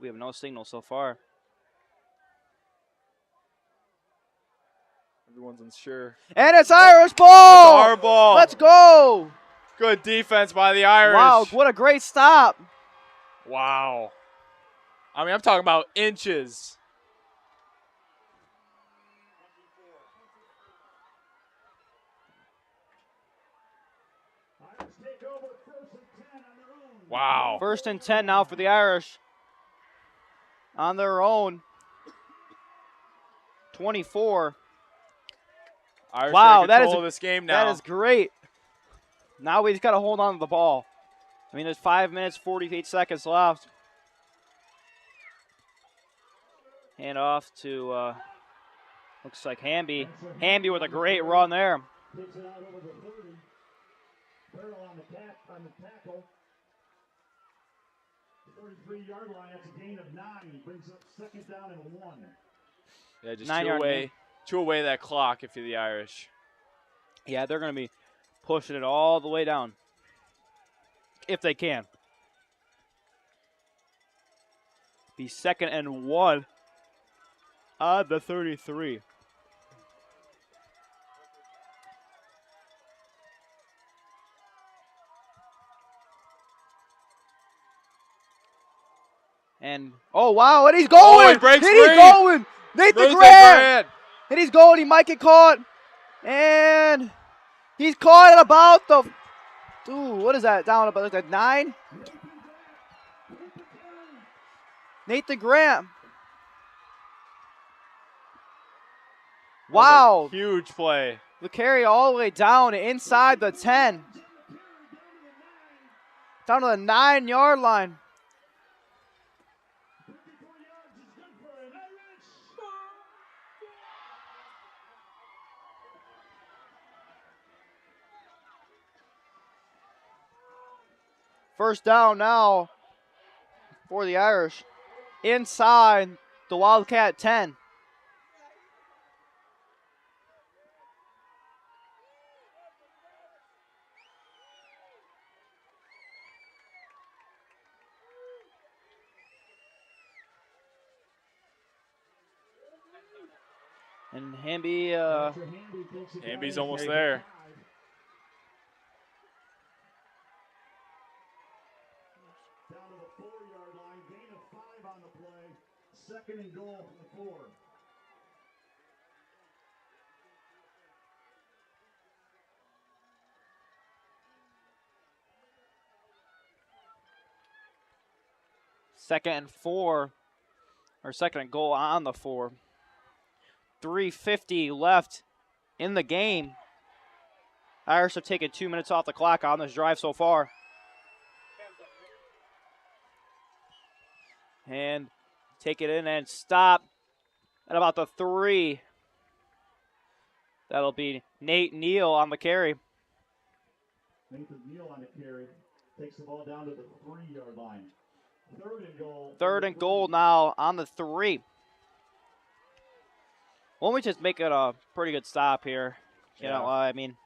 We have no signal so far. Everyone's unsure. And it's Irish ball! It's our ball. Let's go! Good defense by the Irish. Wow, what a great stop. Wow. I mean, I'm talking about inches. Wow. 1st and 10 now for the Irish. On their own. 24. Irish wow, that is this game now. That is great. Now we just got to hold on to the ball. I mean, there's 5 minutes, 48 seconds left. Hand off to, looks like Hamby. Hamby with a great run there. Takes it out over the 30. Farrell on the tackle. 33-yard line, that's a gain of 9. Brings up 2nd down and 1. Yeah, just chew away that clock if you're the Irish. Yeah, they're going to be pushing it all the way down. If they can. Be 2nd and 1 on the 33. And, oh, wow, and he's going! Oh, he breaks free! He's going! Nathan Grant! And he's going, he might get caught. And he's caught at about the, what is that, down about like 9? Nathan Grant. Wow. Huge play. The carry all the way down inside the 10. Down to the 9-yard line. First down now for the Irish inside the Wildcat 10. And Hamby, Hamby's almost there. Down to the 4-yard line, gain of 5 on the play. 2nd and goal from the 4. Second and 4, or second and goal on the 4. 3:50 left in the game. Irish have taken 2 minutes off the clock on this drive so far. And take it in and stop at about the 3. That'll be Nate Neal on the carry. Nathan Neal on the carry. Takes the ball down to the 3-yard line. 3rd and goal. 3rd and goal now on the 3. Wilmington's making a pretty good stop here. You know, I mean.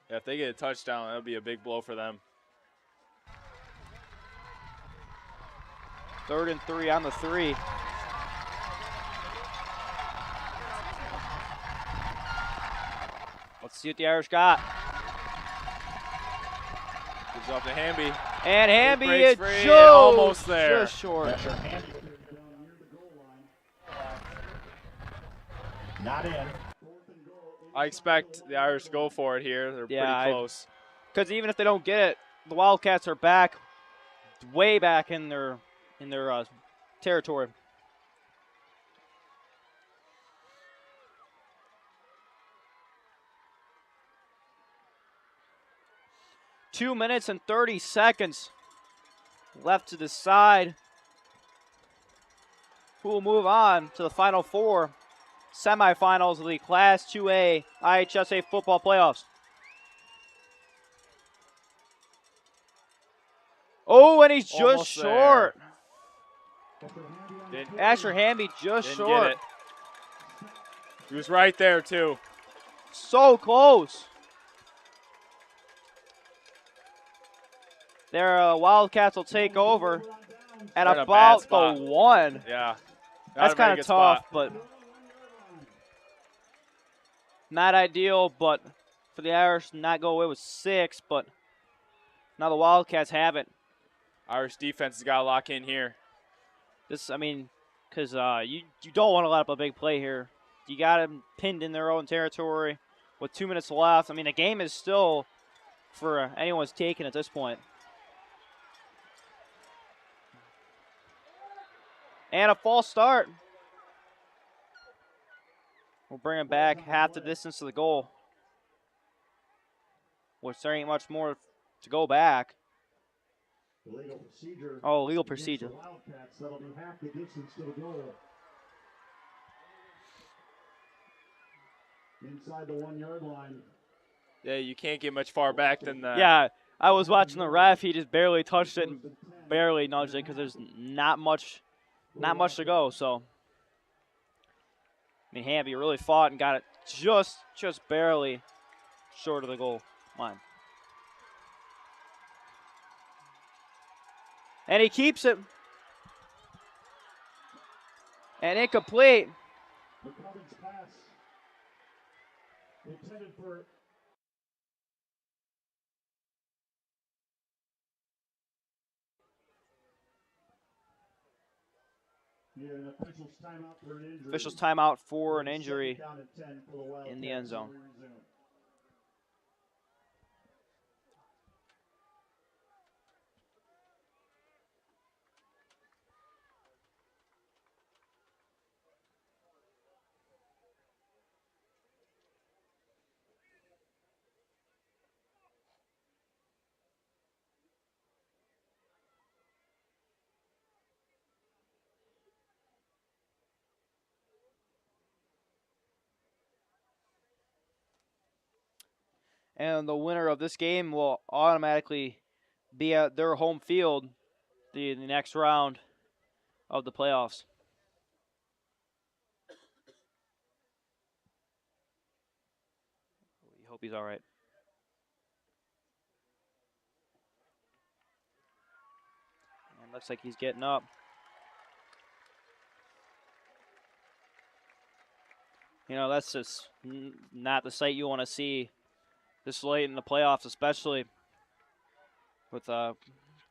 Yeah, if they get a touchdown, that'll be a big blow for them. 3rd and 3 on the 3. Let's see what the Irish got. Gives off to Hamby. And Hamby is free, almost there. Just short. Not in. I expect the Irish to go for it here. They're pretty close. Because even if they don't get it, the Wildcats are back, way back in their territory. Two minutes and 30 seconds left to decide who will move on to the Final Four semifinals of the Class 2A IHSA football playoffs. Oh, and he's just Almost short. Didn't Asher Hamby just get short. it. He was right there, too. So close. Their Wildcats will take over at They're in a bad about the spot. 1. Yeah. That's kind of tough, but not ideal. But for the Irish, not go away with 6. But now the Wildcats have it. Irish defense has got to lock in here. This, I mean, because you don't want to let up a big play here. You got them pinned in their own territory with 2 minutes left. I mean, the game is still for anyone's taken at this point. And a false start. We'll bring it back half the distance to the goal, which there ain't much more to go back. Legal procedure. Oh, legal procedure. Wildcats, that'll be half the distance to the goal. Inside the 1-yard line. Yeah, you can't get much far back than that. Yeah, I was watching the ref. He just barely touched it and barely nudged it because there's not much to go. So, I mean, Hamby really fought and got it just barely short of the goal line. And he keeps it. And incomplete. McCovern's pass intended for an official's timeout for an injury. Officials timeout for an injury Down at 10 for the Wildcats in the end zone. as we resume. And the winner of this game will automatically be at their home field the next round of the playoffs. We hope he's all right. And looks like he's getting up. You know, that's just not the sight you want to see this late in the playoffs, especially with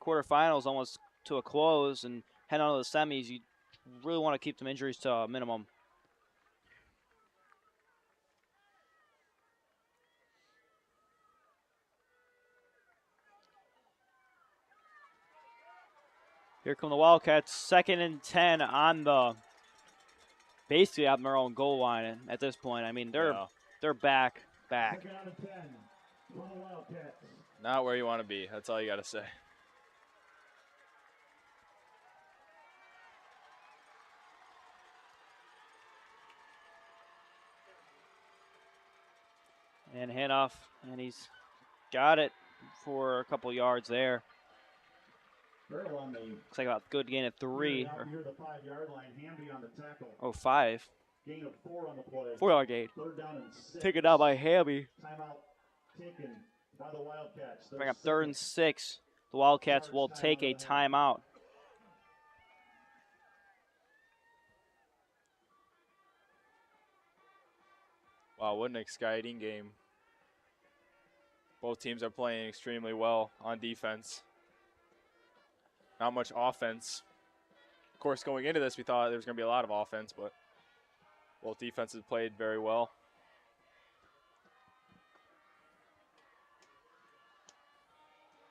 quarterfinals almost to a close and heading on to the semis. You really want to keep some injuries to a minimum. Here come the Wildcats, 2nd and 10 on the basically on their own goal line at this point. I mean, they're back. Second out of 10 for the Wildcats. Not where you want to be. That's all you got to say. And handoff, and he's got it for a couple yards there. Looks like a good gain of 3. Near the 5-yard line, Hamby on the tackle. Oh, 5. Gain of 4 on the play. 4-yard gain. 3rd down and 6. Taken out by Hamby. Timeout taken by the Wildcats. Bring up 3rd and 6. The Wildcats will take a timeout. Wow, what an exciting game. Both teams are playing extremely well on defense. Not much offense. Of course, going into this, we thought there was going to be a lot of offense, but both defenses played very well.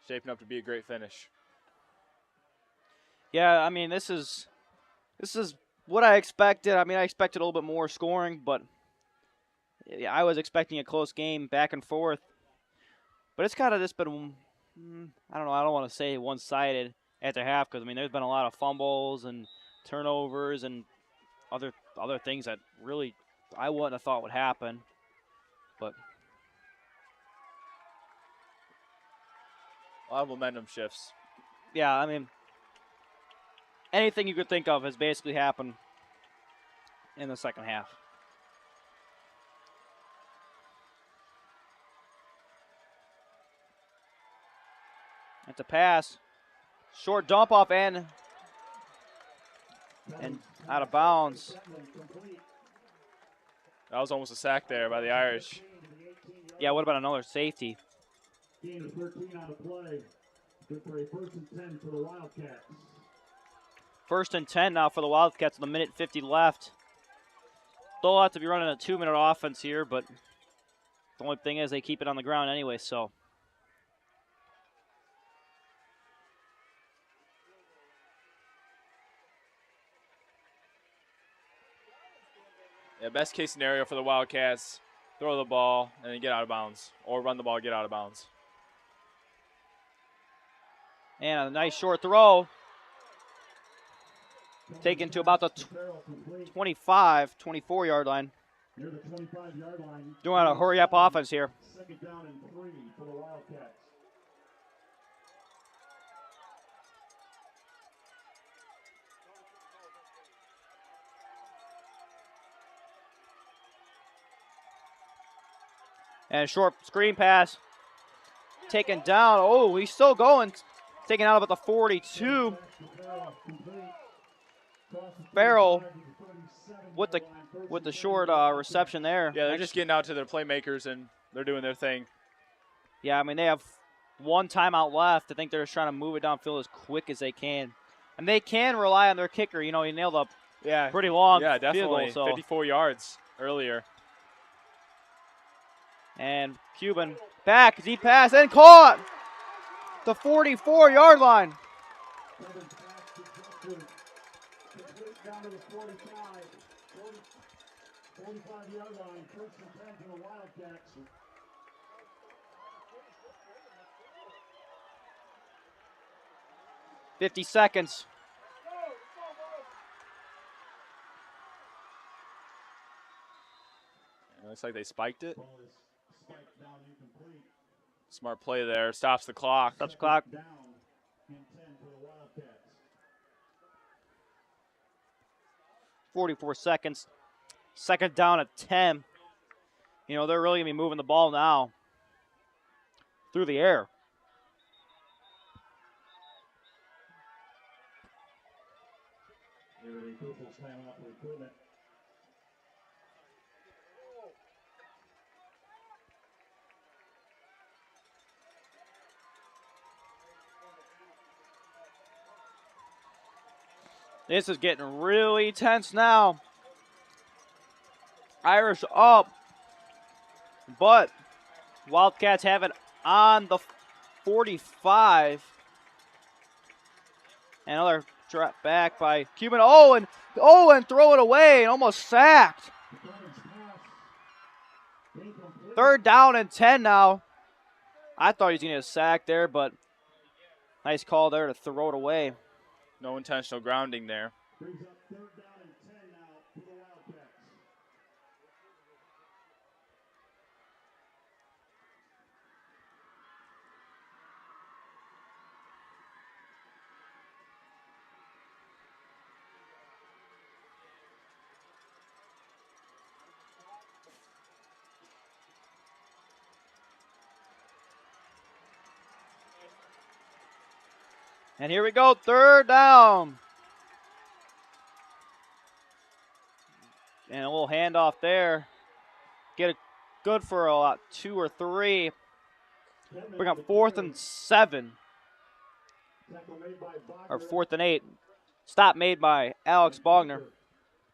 Shaping up to be a great finish. Yeah, I mean, this is what I expected. I mean, I expected a little bit more scoring, but yeah, I was expecting a close game, back and forth. But it's kind of just been, I don't know, I don't want to say one-sided at the half because, I mean, there's been a lot of fumbles and turnovers and other things that really I wouldn't have thought would happen. But A lot of momentum shifts. yeah, I mean, anything you could think of has basically happened in the second half. It's a pass. Short dump off and out of bounds. That was almost a sack there by the Irish. Yeah, what about another safety? Gain of 13 on the play. Good for a 1st and 10 for the Wildcats. 1st and 10 now for the Wildcats with 1:50 left. They'll have to be running a 2-minute offense here, but the only thing is they keep it on the ground anyway, so. Yeah, best case scenario for the Wildcats, throw the ball and then get out of bounds, or run the ball, get out of bounds. And a nice short throw. Taken to about the 25, 24-yard line. Near the 25-yard line. Doing a hurry-up offense here. 2nd down and 3 for the Wildcats. And a short screen pass. Taken down. Oh, he's still going. Taken out about the 42. Farrell with the short reception there. Yeah, they're just getting out to their playmakers and they're doing their thing. Yeah, I mean, they have 1 timeout left. I think they're just trying to move it downfield as quick as they can. And they can rely on their kicker. You know, he nailed a pretty long Yeah, field definitely. goal. So. 54 yards earlier. And Cuban back, deep pass, and caught! The 44-yard line. Down to the 45, 45-yard line, 1st and 10 for the Wildcats. $50 seconds. It looks like they spiked it. Ball is spiked down, incomplete. Smart play there. Stops the clock. Stops the clock. Down and 10 for the Wildcats. 44 seconds. 2nd down at 10. You know, they're really going to be moving the ball now through the air. Liberty Purple's timeout for equipment. This is getting really tense now. Irish up, but Wildcats have it on the 45. Another drop back by Cuban. Owen throw it away and almost sacked. 3rd down and 10 now. I thought he was going to get a sack there, but nice call there to throw it away. No intentional grounding there. Brings up 3rd down and 10 now for the Wildcats. And here we go, 3rd down. And a little handoff there. Get it good for a 2 or 3. Bring up 4th and 7. Or 4th and 8. Stop made by Alex Bogner.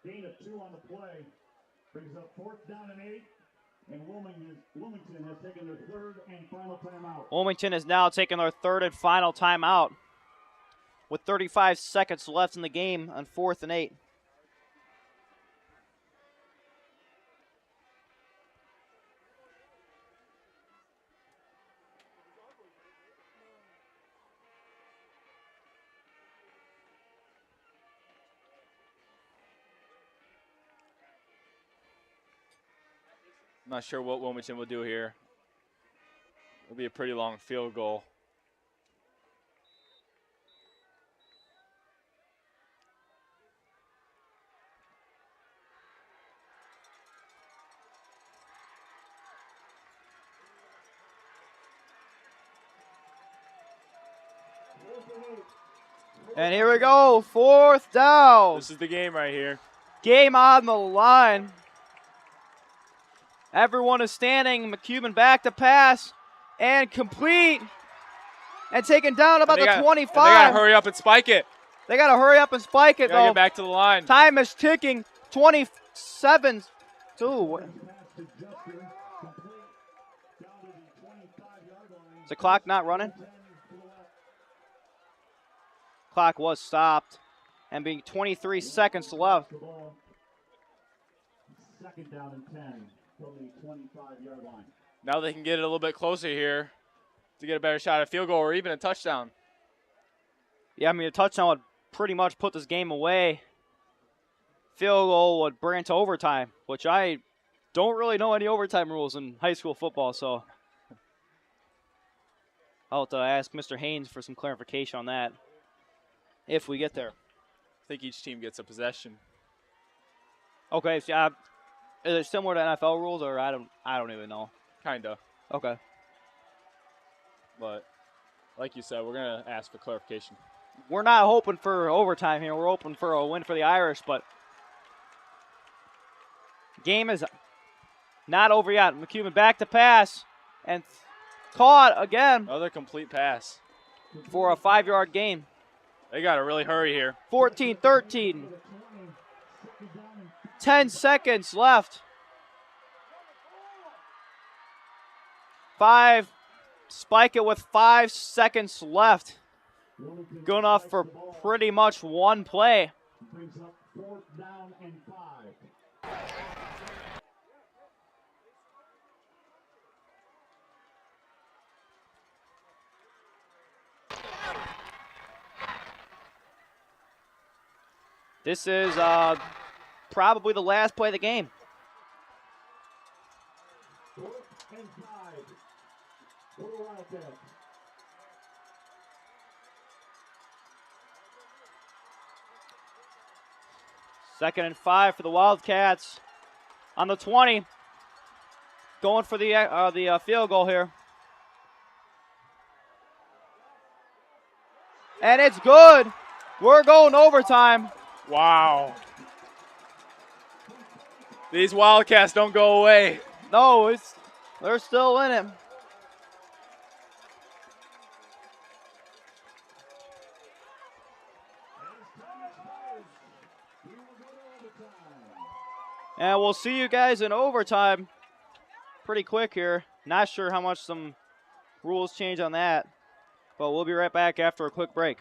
Gain of 2 on the play. Brings up 4th down and 8. And Wilmington has taken their 3rd and final timeout. Wilmington is now taking their 3rd and final timeout with 35 seconds left in the game on 4th and 8. I'm not sure what Wilmington will do here. It'll be a pretty long field goal. And here we go, 4th down. This is the game right here. Game on the line. Everyone is standing. McCuban back to pass and complete. And taken down about the 25. They got to hurry up and spike it. They got to hurry up and spike it, Got to though. get back to the line. Time is ticking. 27. Ooh. Is the clock not running? Clock was stopped. And being 23 seconds left. 2nd down and 10 from the 25-yard line. Now they can get it a little bit closer here to get a better shot at field goal or even a touchdown. Yeah, I mean, a touchdown would pretty much put this game away. Field goal would bring it to overtime, which I don't really know any overtime rules in high school football, so I'll have to ask Mr. Haynes for some clarification on that if we get there. I think each team gets a possession. Okay, so is it similar to NFL rules, or I don't even know? Kinda. Okay. But like you said, we're gonna ask for clarification. We're not hoping for overtime here. We're hoping for a win for the Irish, but game is not over yet. McCuban back to pass and caught again Another complete pass. for a 5-yard gain. They gotta really hurry here. 14-13. 10 seconds left. 5. Spike it with 5 seconds left. Good enough for pretty much one play. Brings up 4th down and 5. This is probably the last play of the game. 4th and 5 for the Wildcats. Second and 5 for the Wildcats on the 20. Going for the field goal here. And it's good. We're going overtime. Wow. These Wildcats don't go away. No, they're still in it. And we'll see you guys in overtime pretty quick here. Not sure how much some rules change on that, but we'll be right back after a quick break.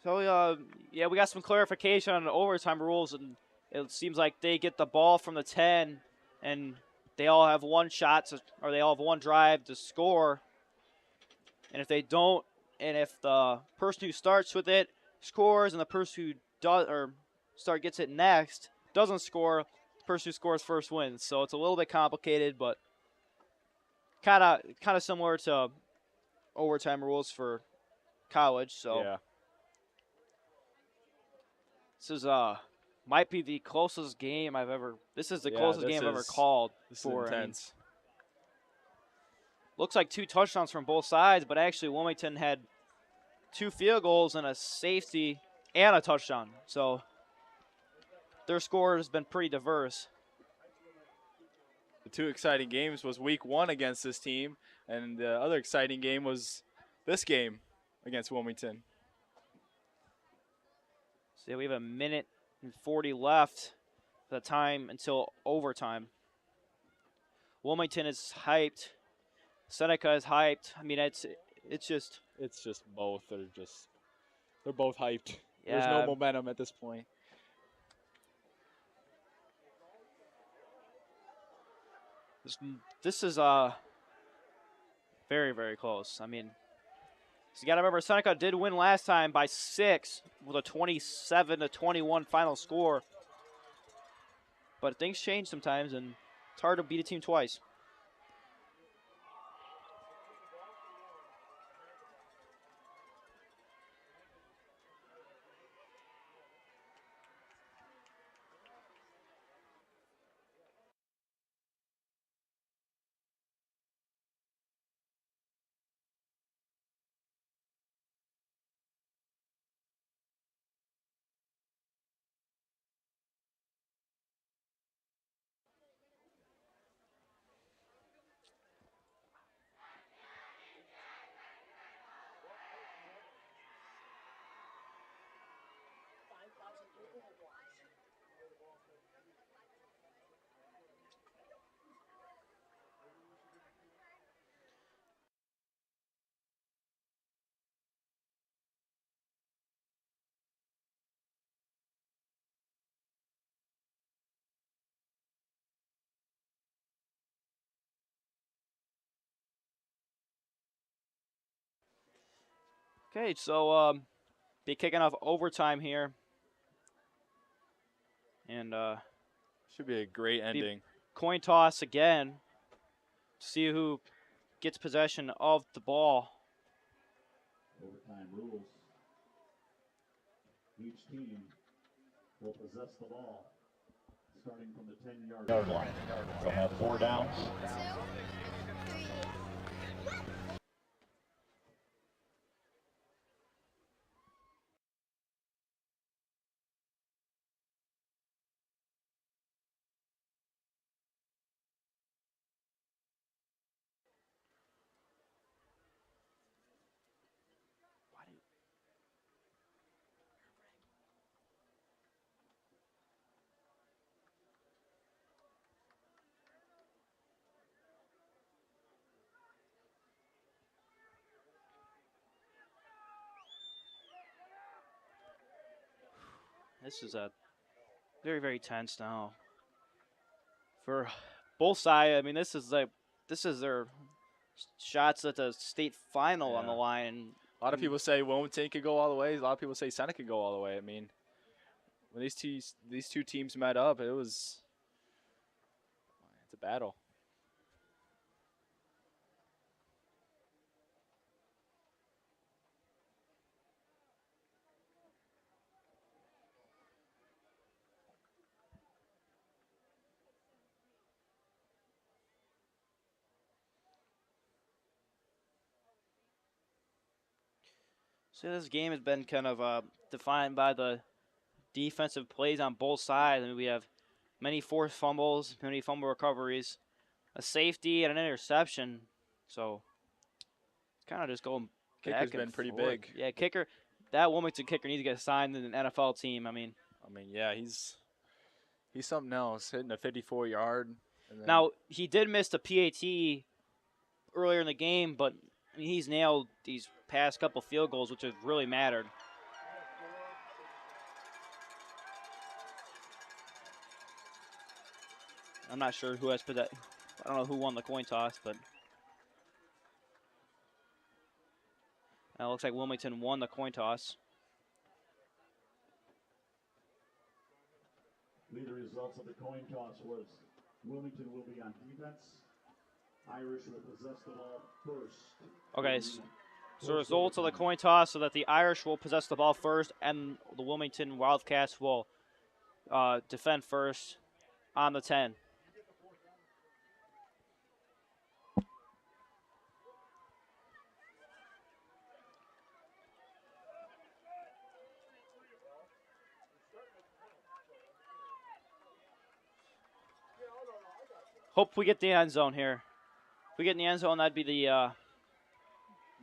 So, yeah, we got some clarification on the overtime rules, and it seems like they get the ball from the 10, and they all have one shot, or they all have one drive to score. And if they don't, and if the person who starts with it scores, and the person who gets it next doesn't score, the person who scores first wins. So it's a little bit complicated, but kind of similar to overtime rules for college. So. Yeah. This is might be the closest game I've ever. This is the closest game I've ever called for. This is intense. Looks like 2 touchdowns from both sides, but actually Wilmington had 2 field goals and a safety and a touchdown. So their score has been pretty diverse. The 2 exciting games was week 1 against this team, and the other exciting game was this game against Wilmington. So we have a minute and 40 left for the time until overtime. Wilmington is hyped. Seneca is hyped. I mean, it's just both. They're both hyped. Yeah. There's no momentum at this point. This is very, very close. I mean, so you got to remember, Seneca did win last time by 6 with a 27-21 final score. But things change sometimes, and it's hard to beat a team twice. Okay, so be kicking off overtime here. And Should be a great ending. coin toss again. See who gets possession of the ball. Overtime rules. Each team will possess the ball starting from the 10-yard line. They'll have 4 downs. This is a very, very tense now for both sides. I mean, this is their shots at the state final on the line. A lot of people say Wilmington could go all the way. A lot of people say Seneca could go all the way. I mean, when these two teams met up, it's a battle. So this game has been kind of defined by the defensive plays on both sides. I mean, we have many forced fumbles, many fumble recoveries, a safety, and an interception. So it's kind of just going Kicker's back and been pretty forth. big. Yeah, kicker. That Wilmington kicker needs to get signed in an NFL team. I mean, yeah, he's something else, hitting a 54-yard. now he did miss the PAT earlier in the game, but I mean, he's nailed these past couple field goals, which have really mattered. I'm not sure who has put that. I don't know who won the coin toss, but it looks like Wilmington won the coin toss. The results of the coin toss was Wilmington will be on defense. Irish will possess the ball first. Okay, so results of the coin toss so that the Irish will possess the ball first and the Wilmington Wildcats will defend first on the 10. Hope we get the end zone here. If we get in the end zone, that'd be the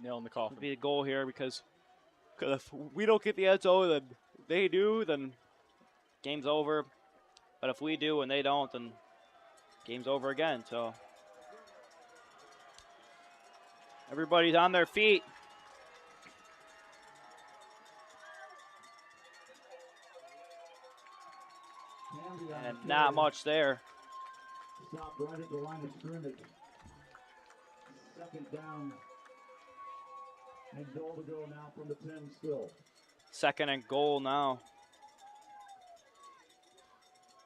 nail in the coffin. would be the goal here because if we don't get the end zone, then they do, then game's over. But if we do and they don't, then game's over again. So everybody's on their feet. And not much there. Stop right at the line of scrimmage. Second down. And goal to go now from the 10 still. Second and goal now.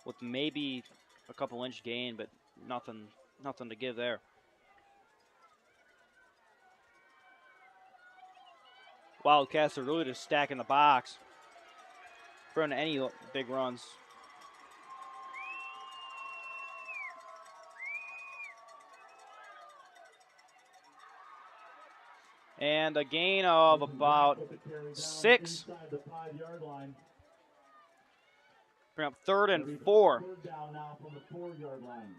With maybe a couple inch gain, but nothing to give there. Wildcats are really just stacking the box for any big runs. And a gain of about 6. Bring up 3rd and 4. Third down now from the 4-yard line.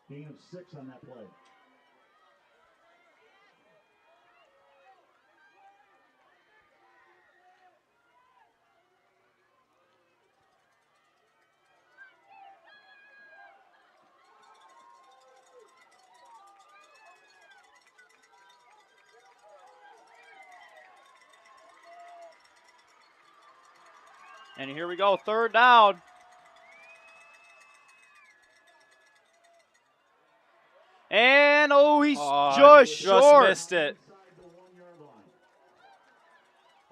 Gain of 6 on that play. And here we go, 3rd down. And he's just short. Missed it.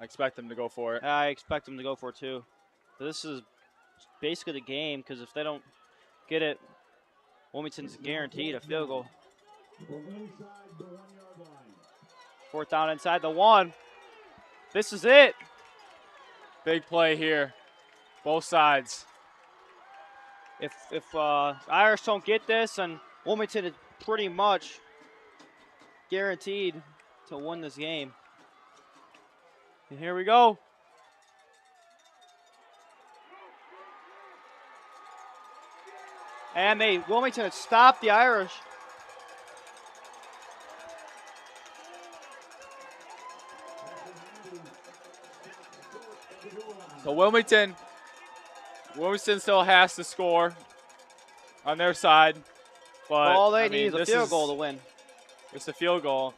I expect them to go for it. I expect them to go for it too. But this is basically the game because if they don't get it, Wilmington's guaranteed a field goal. 4th down inside the 1. This is it. Big play here, both sides. If Irish don't get this, and Wilmington is pretty much guaranteed to win this game. And here we go. And Wilmington had stopped the Irish. So Wilmington still has to score on their side. But all they need is a field goal to win. It's a field goal.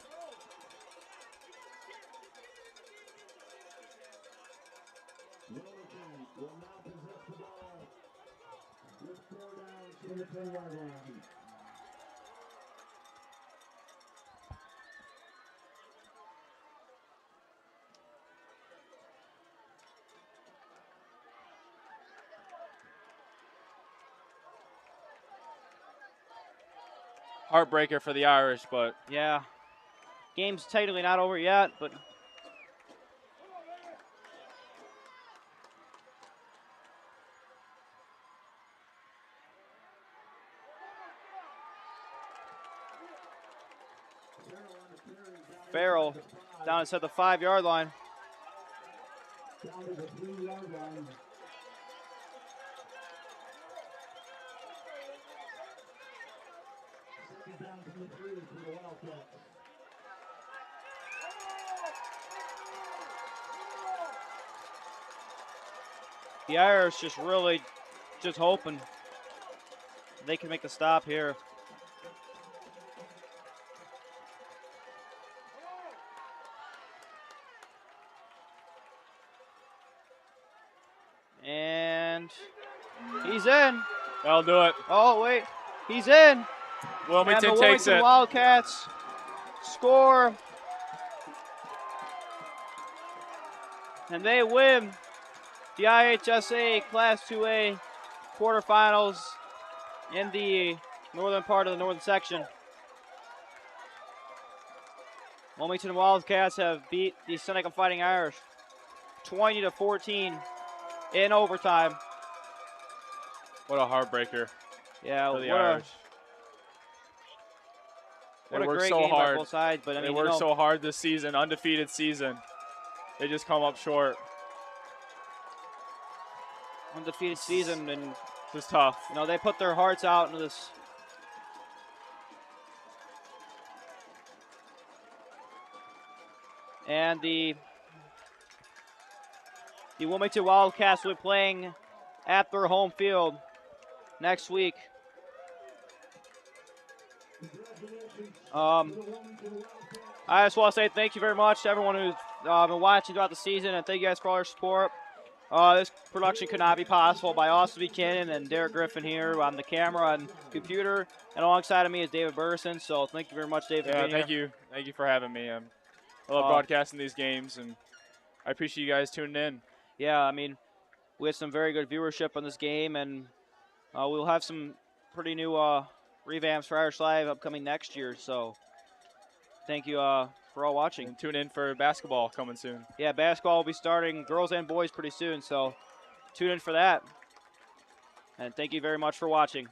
Heartbreaker for the Irish, but yeah, game's technically not over yet, but Farrell down inside the 5-yard line. Down to the 3-yard line. Second down from the 3 for the Wildcats. The Irish just really just hoping they can make the stop here. And he's in. That'll do it. Oh, wait. He's in. Wilmington and the takes Wilmington it. Wildcats score. And they win the IHSA Class 2A quarterfinals in the northern part of the northern section. Wilmington Wildcats have beat the Seneca Fighting Irish 20-14 in overtime. What a heartbreaker Yeah, for the what Irish. a They worked great so game by hard. both sides. But I They mean, worked so hard this season, undefeated season. They just come up short. undefeated season, and This is tough. they put their hearts out into this. And the Wilmington Wildcats will be playing at their home field next week. I just want to say thank you very much to everyone who's been watching throughout the season, and thank you guys for all your support. This production could not be possible by Austin Buchanan and Derek Griffin here on the camera and computer, and alongside of me is David Bergerson. So thank you very much, David. Yeah, for being thank here. you. Thank you for having me. I love broadcasting these games, and I appreciate you guys tuning in. Yeah, I mean, we had some very good viewership on this game, and we'll have some pretty new revamps for Irish Live upcoming next year. So thank you for all watching. And tune in for basketball coming soon. Yeah, basketball will be starting, girls and boys, pretty soon. So tune in for that. And thank you very much for watching.